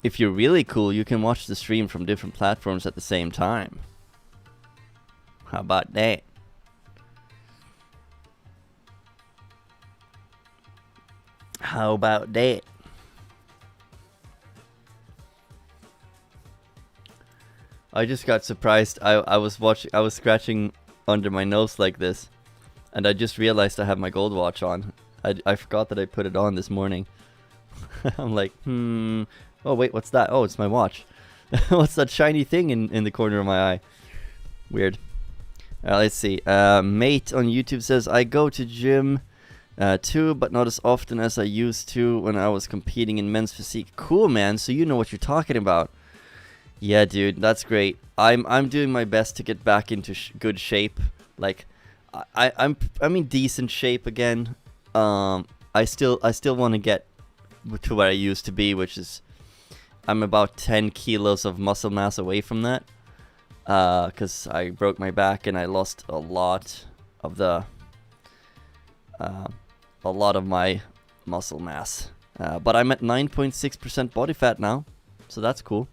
Speaker 1: If you're really cool, you can watch the stream from different platforms at the same time. How about that? How about that? I just got surprised. I was scratching under my nose like this, and I just realized I have my gold watch on. I forgot that I put it on this morning. I'm like, oh wait, what's that? Oh, it's my watch. What's that shiny thing in the corner of my eye? Weird. Let's see. Mate on YouTube says, I go to gym too, but not as often as I used to when I was competing in men's physique. Cool, man. So you know what you're talking about. Yeah, dude, that's great. I'm doing my best to get back into good shape. Like, I'm in decent shape again. I still want to get to where I used to be, which is I'm about 10 kilos of muscle mass away from that. Because I broke my back and I lost a lot of my muscle mass. But I'm at 9.6% body fat now, so that's cool.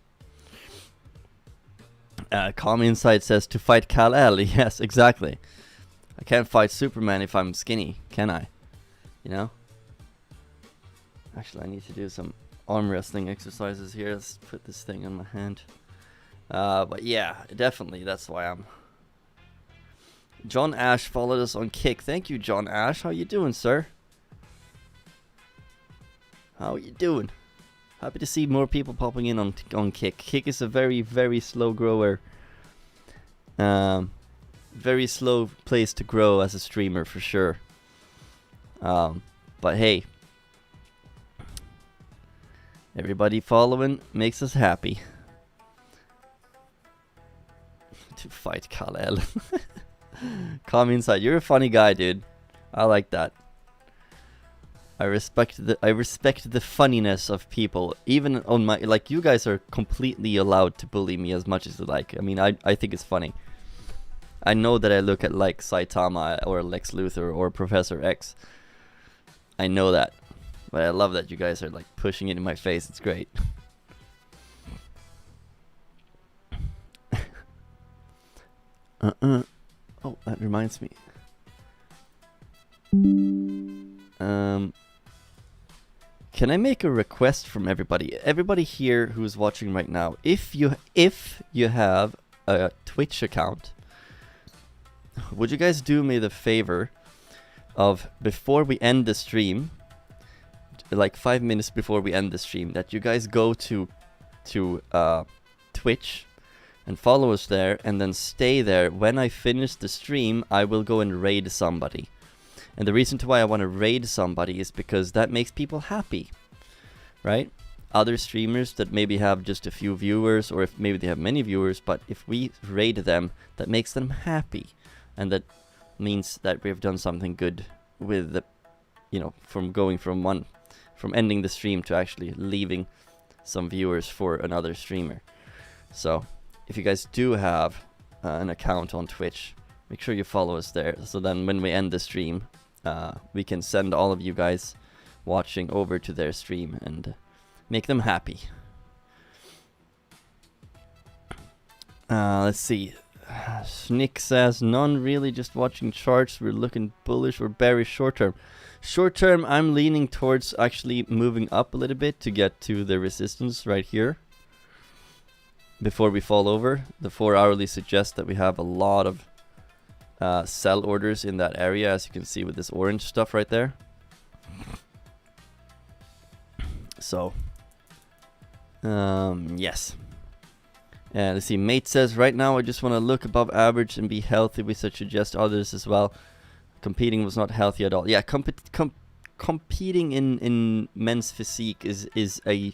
Speaker 1: Calm Insight says to fight Kal-El. Yes, exactly. I can't fight Superman if I'm skinny, can I? You know? Actually, I need to do some arm wrestling exercises here. Let's put this thing on my hand. But yeah, definitely, that's why I'm... John Ash followed us on Kick. Thank you, John Ash. How you doing, sir? How you doing? Happy to see more people popping in on Kick. Kick is a very, very slow grower. Very slow place to grow as a streamer, for sure. But hey, everybody following makes us happy. To fight Kal-El. Calm Inside, you're a funny guy, dude. I like that. I respect the funniness of people. Even on my, like, you guys are completely allowed to bully me as much as you like. I mean, I think it's funny. I know that I look at like Saitama or Lex Luthor or Professor X. I know that. But I love that you guys are like pushing it in my face. It's great. Oh, that reminds me. Can I make a request from everybody? Everybody here who's watching right now, if you have a Twitch account, would you guys do me the favor of, before we end the stream, like 5 minutes before we end the stream, that you guys go to Twitch and follow us there, and then stay there. When I finish the stream, I will go and raid somebody. And the reason to why I want to raid somebody is because that makes people happy, right? Other streamers that maybe have just a few viewers, or if maybe they have many viewers, but if we raid them, that makes them happy. And that means that we have done something good with the, you know, from ending the stream to actually leaving some viewers for another streamer. So if you guys do have an account on Twitch, make sure you follow us there. So then when we end the stream, we can send all of you guys watching over to their stream and make them happy. Let's see. Nick says, none really, just watching charts. We're looking bullish or bearish short term. Short term, I'm leaning towards actually moving up a little bit to get to the resistance right here before we fall over. The 4 hourly suggests that we have a lot of sell orders in that area, as you can see with this orange stuff right there. So yes. Let's see, Mate says, right now I just want to look above average and be healthy. We should suggest others as well. Competing was not healthy at all. Yeah, competing in men's physique is a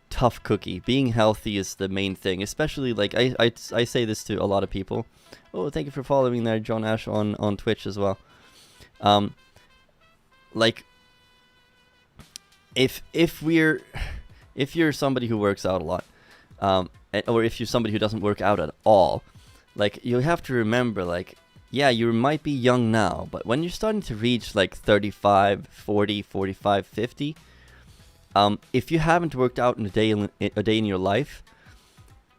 Speaker 1: tough cookie. Being healthy is the main thing, especially like I say this to a lot of people. Oh, thank you for following there, John Ash on Twitch as well. Like if if you're somebody who works out a lot, or if you're somebody who doesn't work out at all, like, you have to remember, like, yeah, you might be young now, but when you're starting to reach like 35, 40, 45, 50, if you haven't worked out in a day in your life,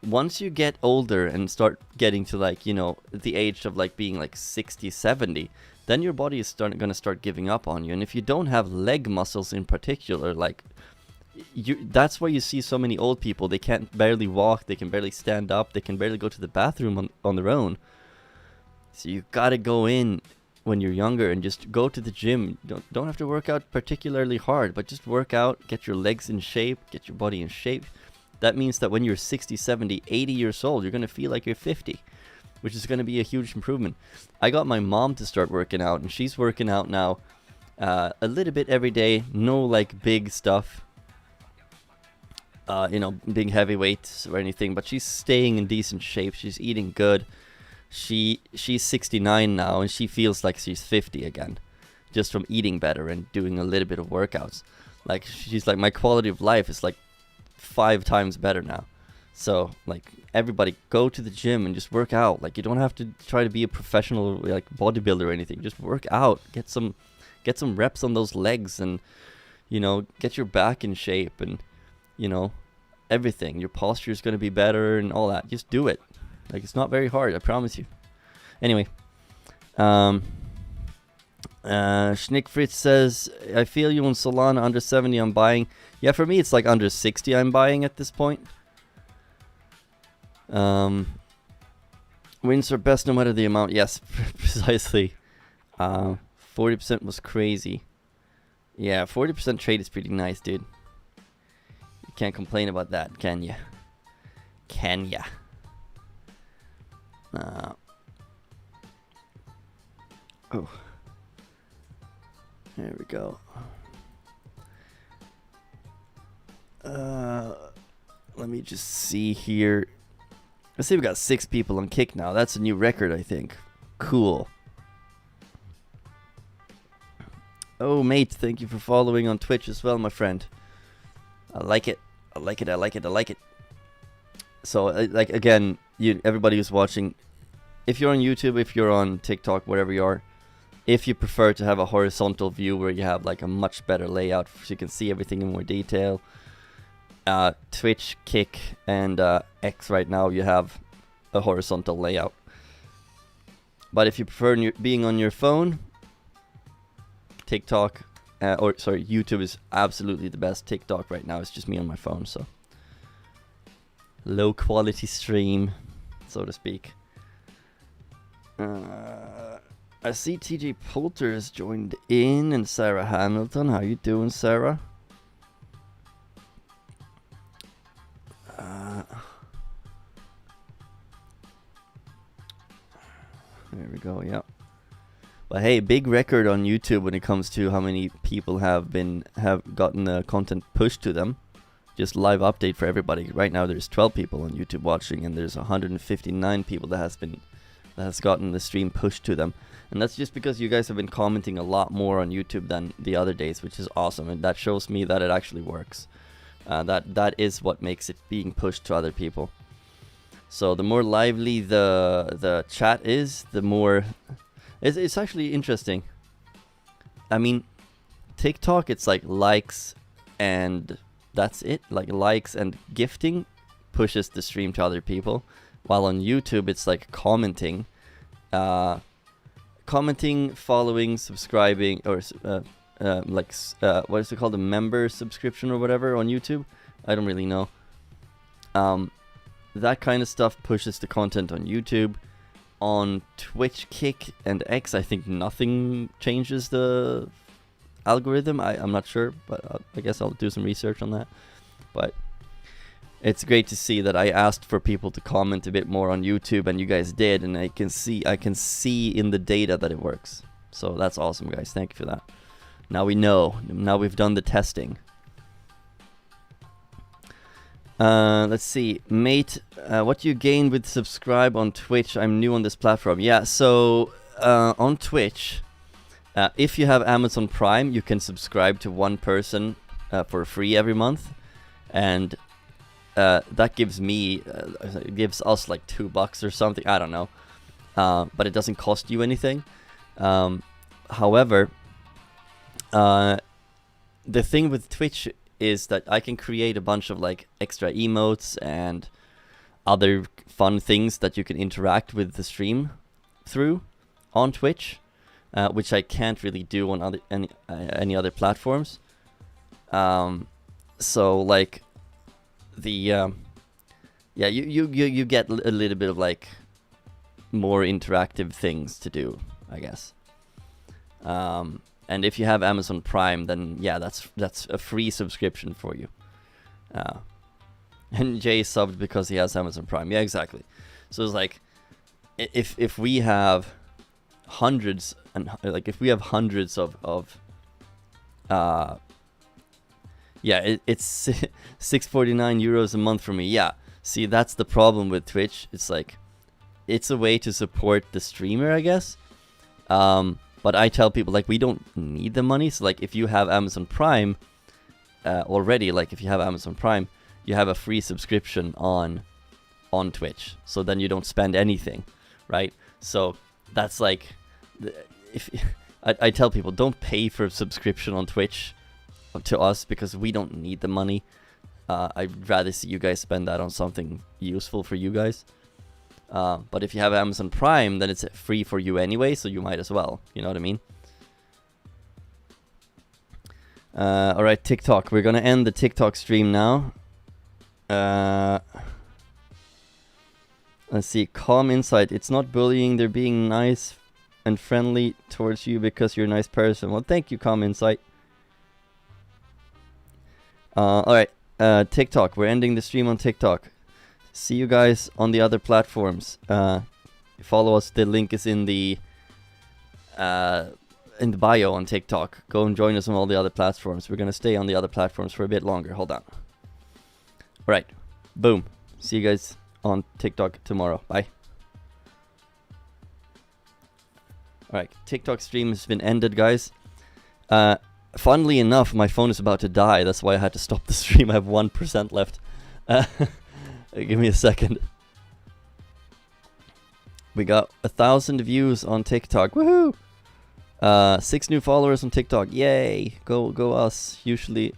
Speaker 1: once you get older and start getting to, like, you know, the age of like being like 60, 70, then your body is going to start giving up on you. And if you don't have leg muscles in particular, like, that's why you see so many old people. They can't barely walk, they can barely stand up, they can barely go to the bathroom on their own. So you gotta go in when you're younger and just go to the gym. Don't have to work out particularly hard, but just work out, get your legs in shape, get your body in shape. That means that when you're 60, 70, 80 years old, you're gonna feel like you're 50, which is gonna be a huge improvement. I got my mom to start working out, and she's working out now a little bit every day. No like big stuff, you know, big heavy weights or anything, but she's staying in decent shape. She's eating good. She's 69 now, and she feels like she's 50 again, just from eating better and doing a little bit of workouts. Like, she's like, my quality of life is like 5 times better now. So, like, everybody go to the gym and just work out. Like, you don't have to try to be a professional like bodybuilder or anything. Just work out, get some reps on those legs, and, you know, get your back in shape, and, you know, everything. Your posture is going to be better and all that. Just do it. Like, it's not very hard, I promise you. Anyway, Schnick Fritz says, I feel you on Solana. Under 70 I'm buying. Yeah, for me it's like under 60 I'm buying at this point. Wins are best no matter the amount. Yes, precisely. 40% was crazy. Yeah, 40% trade is pretty nice, dude. You can't complain about that, can ya? Can ya? Oh, there we go. Let me just see here. Let's see, we got 6 people on Kick now. That's a new record, I think. Cool. Oh, mate, thank you for following on Twitch as well, my friend. I like it. I like it. I like it. I like it. So, like, again, everybody who's watching, if you're on YouTube, if you're on TikTok, wherever you are, if you prefer to have a horizontal view where you have like a much better layout so you can see everything in more detail, Twitch, Kick, and X right now, you have a horizontal layout. But if you prefer being on your phone, TikTok, YouTube is absolutely the best. TikTok right now is just me on my phone, so low quality stream, so to speak. I see TJ Poulter has joined in, and Sarah Hamilton. How you doing, Sarah? There we go, yeah. But hey, big record on YouTube when it comes to how many people have gotten the content pushed to them. Just live update for everybody. Right now there's 12 people on YouTube watching, and there's 159 people that has gotten the stream pushed to them. And that's just because you guys have been commenting a lot more on YouTube than the other days, which is awesome, and that shows me that it actually works. That is what makes it being pushed to other people. So the more lively the chat is, the more it's actually interesting. I mean, TikTok, it's like likes and that's it. Like, likes and gifting pushes the stream to other people, while on YouTube it's like commenting, following, subscribing, or what is it called, a member subscription or whatever on YouTube. I don't really know. That kind of stuff pushes the content on YouTube. On Twitch, Kick, and X, I think nothing changes the algorithm. I'm not sure, but I guess I'll do some research on that. But it's great to see that I asked for people to comment a bit more on YouTube, and you guys did, and I can see in the data that it works. So that's awesome, guys. Thank you for that. Now we know. Now we've done the testing. Let's see, mate. What do you gain with subscribe on Twitch? I'm new on this platform. Yeah, so on Twitch, if you have Amazon Prime, you can subscribe to one person for free every month. and that gives me gives us like $2 or something. I don't know, but it doesn't cost you anything. However, the thing with Twitch is that I can create a bunch of like extra emotes and other fun things that you can interact with the stream through on Twitch, which I can't really do on any other platforms. So like the yeah, you get a little bit of like more interactive things to do, I guess. And if you have Amazon Prime, then yeah, that's a free subscription for you. And Jay subbed because he has Amazon Prime. Yeah, exactly. So it's like, if we have hundreds and like if we have hundreds of yeah, it's 649 euros a month for me. Yeah, see, that's the problem with Twitch. It's like, it's a way to support the streamer, I guess. But I tell people, like, we don't need the money. So like, if you have Amazon Prime already, like if you have Amazon Prime, you have a free subscription on Twitch. So then you don't spend anything, right? So that's like, if I tell people, don't pay for a subscription on Twitch to us, because we don't need the money. I'd rather see you guys spend that on something useful for you guys. But if you have Amazon Prime, then it's free for you anyway, so you might as well. You know what I mean? Alright, TikTok. We're gonna end the TikTok stream now. Let's see. Calm Insight. It's not bullying. They're being nice and friendly towards you because you're a nice person. Well, thank you, Calm Insight. Alright. TikTok. We're ending the stream on TikTok. See you guys on the other platforms. Follow us. The link is in the bio on TikTok. Go and join us on all the other platforms. We're gonna stay on the other platforms for a bit longer. Hold on. Alright. Boom. See you guys on TikTok tomorrow. Bye. Alright. TikTok stream has been ended, guys. Funnily enough, my phone is about to die. That's why I had to stop the stream. I have 1% left. Give me a second. We got 1,000 views on TikTok. Woohoo! 6 new followers on TikTok. Yay! Go us. Usually,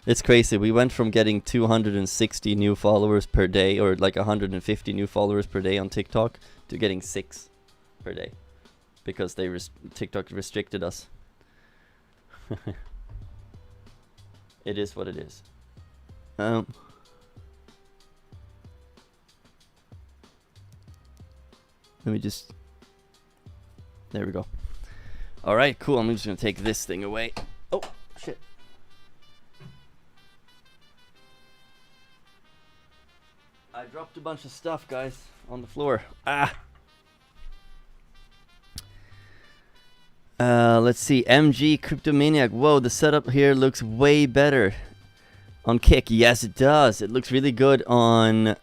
Speaker 1: it's crazy. We went from getting 260 new followers per day, or like 150 new followers per day on TikTok, to getting 6 per day, because TikTok restricted us. It is what it is. Let me just... There we go. Alright, cool. I'm just going to take this thing away. Oh, shit. I dropped a bunch of stuff, guys, on the floor. Let's see. MG Cryptomaniac. Whoa, the setup here looks way better on Kick. Yes, it does. It looks really good on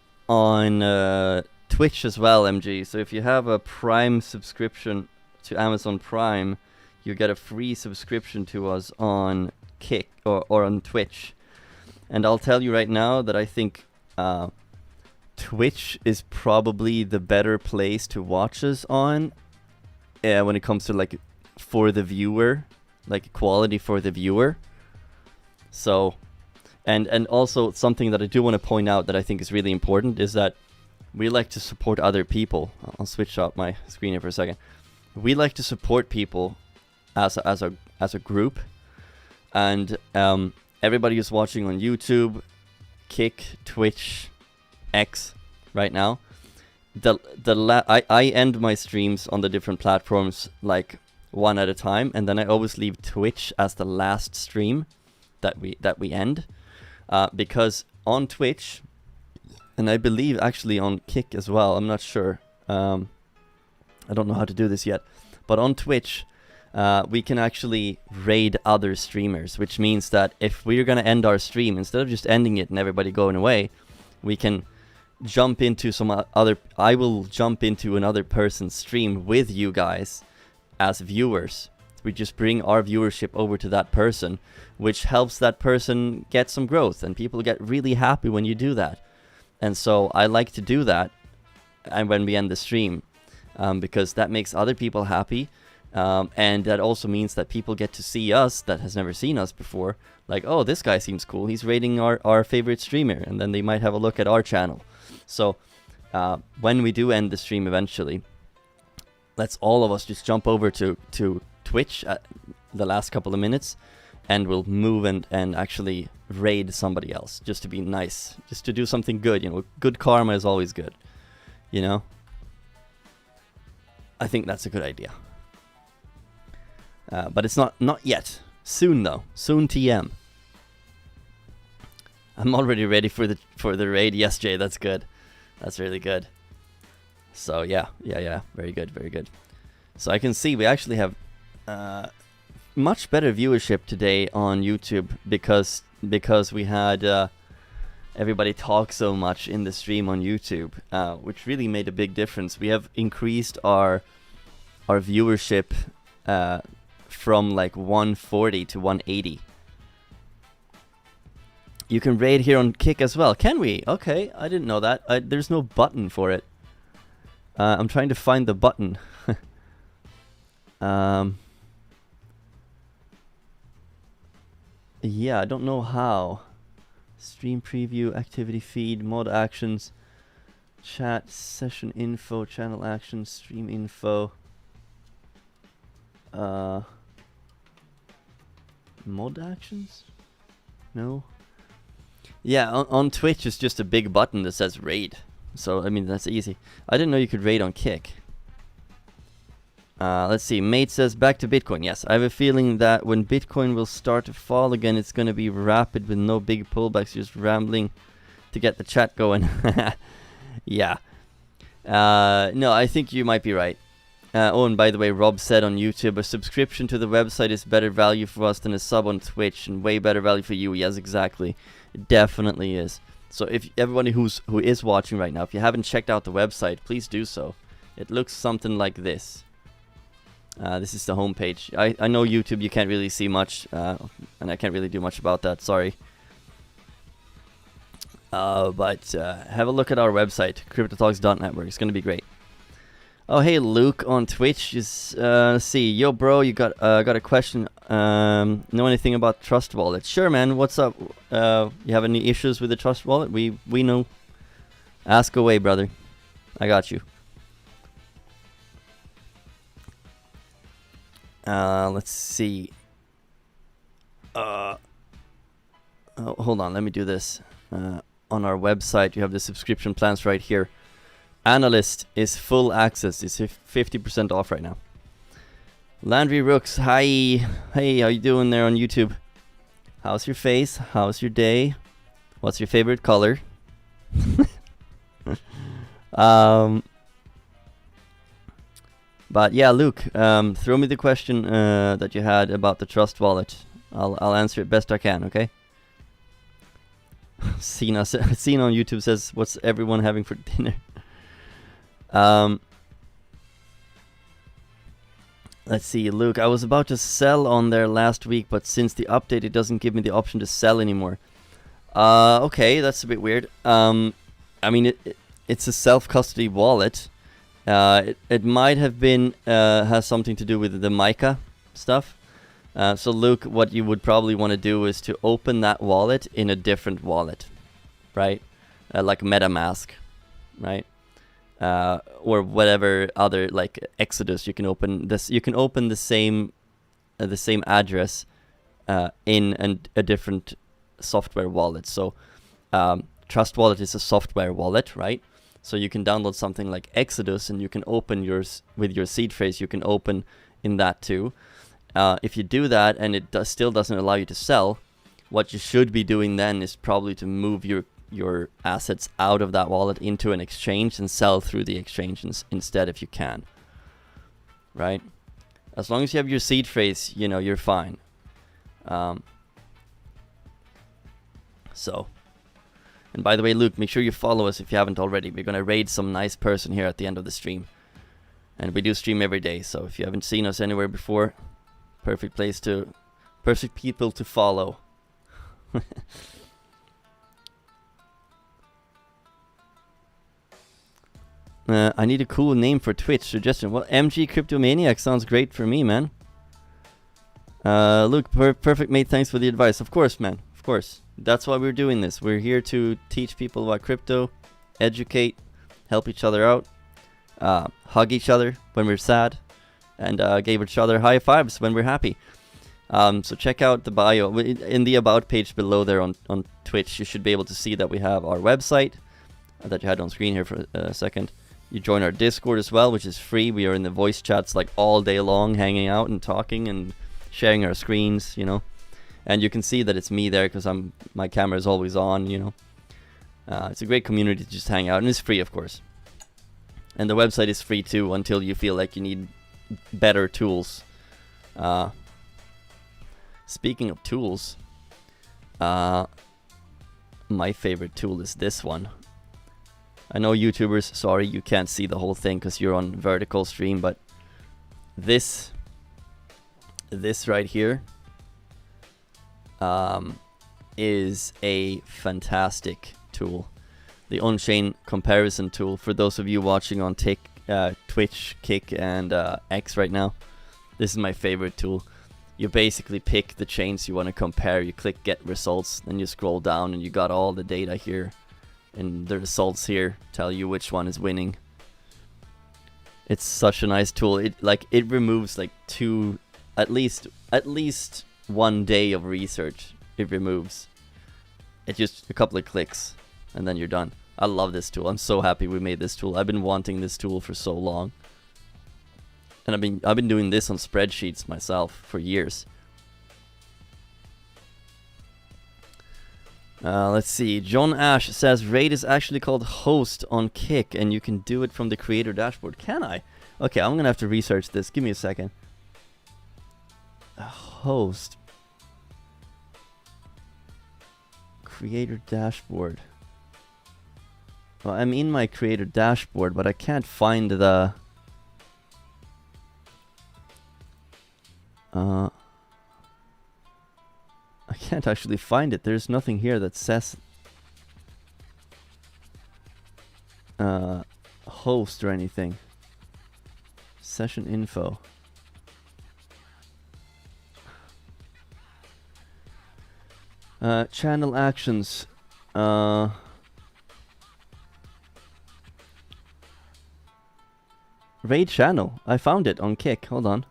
Speaker 1: Twitch as well, MG. So if you have a Prime subscription to Amazon Prime, you get a free subscription to us on Kick or on Twitch. And I'll tell you right now that I think Twitch is probably the better place to watch us on when it comes to like for the viewer, like quality for the viewer. So, and also something that I do want to point out that I think is really important is that we like to support other people. I'll switch out my screen here for a second. We like to support people as a group, and everybody who's watching on YouTube, Kick, Twitch, X right now. I end my streams on the different platforms like one at a time, and then I always leave Twitch as the last stream that we end, because on Twitch, and I believe actually on Kick as well, I'm not sure, I don't know how to do this yet, but on Twitch we can actually raid other streamers, which means that if we're gonna end our stream, instead of just ending it and everybody going away, we can jump into I will jump into another person's stream with you guys as viewers, We just bring our viewership over to that person, which helps that person get some growth, and people get really happy when you do that. And so I like to do that, and when we end the stream, because that makes other people happy, and that also means that people get to see us that has never seen us before. Like, oh, this guy seems cool. He's rating our favorite streamer, and then they might have a look at our channel. So when we do end the stream eventually, let's all of us just jump over to Twitch at the last couple of minutes, and we'll move and actually raid somebody else, just to be nice, just to do something good. You know, good karma is always good, you know. I think that's a good idea. But it's not yet. Soon though. Soon TM. I'm already ready for the raid. Yes, Jay, that's good. That's really good. So yeah. Very good. So I can see we actually have much better viewership today on YouTube because we had everybody talk so much in the stream on YouTube, which really made a big difference. We have increased our viewership from like 140 to 180. You can raid here on Kick as well. Can we? Okay, I didn't know that. There's no button for it. I'm trying to find the button. Yeah, I don't know how. Stream preview, activity feed, mod actions, chat, session info, channel actions, stream info. Mod actions? No. Yeah, on Twitch it's just a big button that says raid. So, I mean, that's easy. I didn't know you could raid on Kick. Let's see. Mate says, back to Bitcoin. Yes, I have a feeling that when Bitcoin will start to fall again, it's going to be rapid with no big pullbacks, just rambling to get the chat going. Yeah. No, I think you might be right. Oh, and by the way, Rob said on YouTube, a subscription to the website is better value for us than a sub on Twitch, and way better value for you. Yes, exactly. It definitely is. So if everybody who is watching right now, if you haven't checked out the website, please do so. It looks something like this. This is the homepage. I know YouTube, you can't really see much, and I can't really do much about that, sorry. But have a look at our website, CryptoTalks.Network. It's going to be great. Oh, hey, Luke on Twitch. Let's see. Yo, bro, you got a question. Know anything about Trust Wallet? Sure, man. What's up? You have any issues with the Trust Wallet? We know. Ask away, brother. I got you. Let's see. Hold on, let me do this. On our website, you have the subscription plans right here. Analyst is full access. It's 50% off right now. Landry Rooks, hi. Hey, how you doing there on YouTube? How's your face? How's your day? What's your favorite color? But yeah, Luke, throw me the question that you had about the Trust Wallet. I'll answer it best I can, okay? Sina on YouTube says, what's everyone having for dinner? Let's see, Luke, I was about to sell on there last week, but since the update, it doesn't give me the option to sell anymore. Okay, that's a bit weird. I mean, it's a self-custody wallet. It might have been has something to do with the mica stuff. So Luke, what you would probably want to do is to open that wallet in a different wallet, right? Like MetaMask, right? Or whatever other, like Exodus. You can open this. You can open the same address in a different software wallet. So Trust Wallet is a software wallet, right? So you can download something like Exodus, and you can open yours with your seed phrase. You can open in that too. If you do that and it still doesn't allow you to sell, what you should be doing then is probably to move your assets out of that wallet into an exchange and sell through the exchange instead if you can. Right? As long as you have your seed phrase, you know, you're fine. So. And by the way, Luke, make sure you follow us if you haven't already. We're going to raid some nice person here at the end of the stream. And we do stream every day, so if you haven't seen us anywhere before, Perfect place to, perfect people to follow. I need a cool name for Twitch. Suggestion. Well, MG Cryptomaniac sounds great for me, man. Luke, perfect mate. Thanks for the advice. Of course, man. Of course. That's why we're doing this. We're here to teach people about crypto, educate, help each other out, hug each other when we're sad, and give each other high fives when we're happy. So check out the bio. In the about page below there on Twitch, you should be able to see that we have our website that you had on screen here for a second. You join our Discord as well, which is free. We are in the voice chats like all day long, hanging out and talking and sharing our screens, you know. And you can see that it's me there because my camera is always on, you know. It's a great community to just hang out, and it's free, of course. And the website is free too until you feel like you need better tools. Speaking of tools, my favorite tool is this one. I know YouTubers, sorry, you can't see the whole thing because you're on vertical stream, but this right here is a fantastic tool. The Onchain comparison tool, for those of you watching on Twitch, Kick, and X right now. This is my favorite tool. You basically pick the chains you want to compare, you click get results, then you scroll down and you got all the data here. And the results here tell you which one is winning. It's such a nice tool. It removes like at least 1 day of research. It removes. It's just a couple of clicks and then you're done. I love this tool. I'm so happy we made this tool. I've been wanting this tool for so long. And I've been doing this on spreadsheets myself for years. Let's see. John Ash says Raid is actually called Host on Kick, and you can do it from the creator dashboard. Can I? Okay, I'm gonna have to research this. Give me a second. Host. Creator dashboard. Well, I'm in my creator dashboard, but I can't find the... I can't actually find it. There's nothing here that says host or anything. Session info. Channel actions. Raid channel. I found it on Kick. Hold on.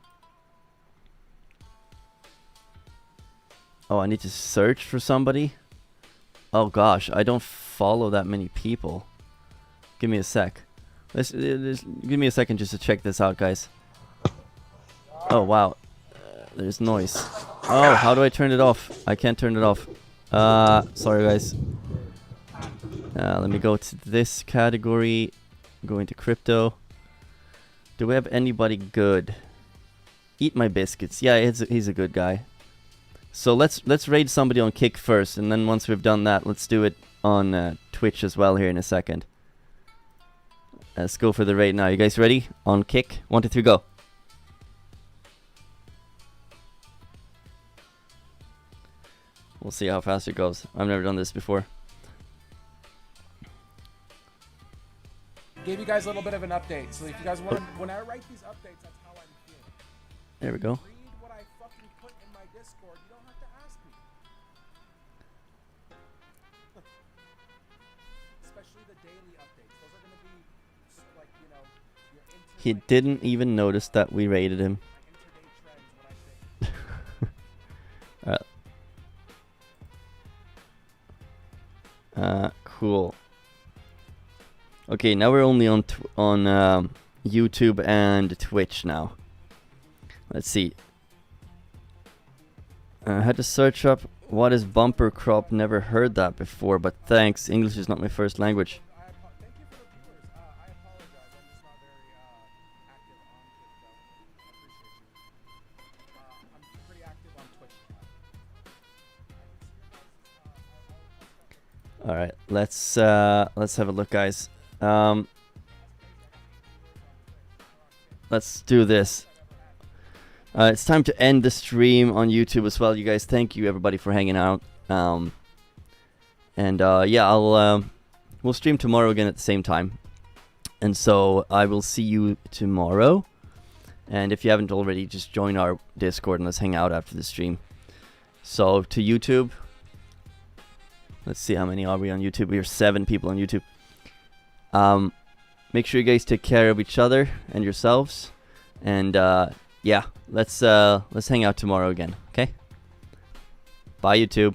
Speaker 1: Oh, I need to search for somebody? Oh gosh, I don't follow that many people. Give me a sec. Give me a second just to check this out, guys. Oh wow, there's noise. Oh, how do I turn it off? I can't turn it off. Sorry guys. Let me go to this category. Go into crypto. Do we have anybody good? Eat my biscuits. Yeah, he's a good guy. So let's raid somebody on Kick first, and then once we've done that, let's do it on Twitch as well here in a second. Let's go for the raid now. You guys ready? On Kick? 1, 2, 3, go. We'll see how fast it goes. I've never done this before.
Speaker 2: Gave you guys a little bit of an update. So if you guys want, when I write these updates, that's how I'm feeling.
Speaker 1: There we go.
Speaker 2: Read what I fucking put in my Discord. You don't have to ask me. Especially the daily updates. Those are gonna be like, you know, your
Speaker 1: He didn't even notice that we raided him. Cool. Okay, now we're only on YouTube and Twitch now. Let's see. I had to search up what is bumper crop. Never heard that before, but thanks. English is not my first language.
Speaker 2: Thank you for the viewers. I apologize. I'm just not very active on TikTok. I appreciate you. I'm pretty active on Twitch.
Speaker 1: All right, let's have a look, guys. Let's do this. It's time to end the stream on YouTube as well. You guys, thank you everybody for hanging out. Yeah, we'll stream tomorrow again at the same time. And so I will see you tomorrow. And if you haven't already, just join our Discord and let's hang out after the stream. So to YouTube, let's see how many are we on YouTube. We are 7 people on YouTube. Make sure you guys take care of each other and yourselves. And yeah, let's hang out tomorrow again. Okay. Bye YouTube.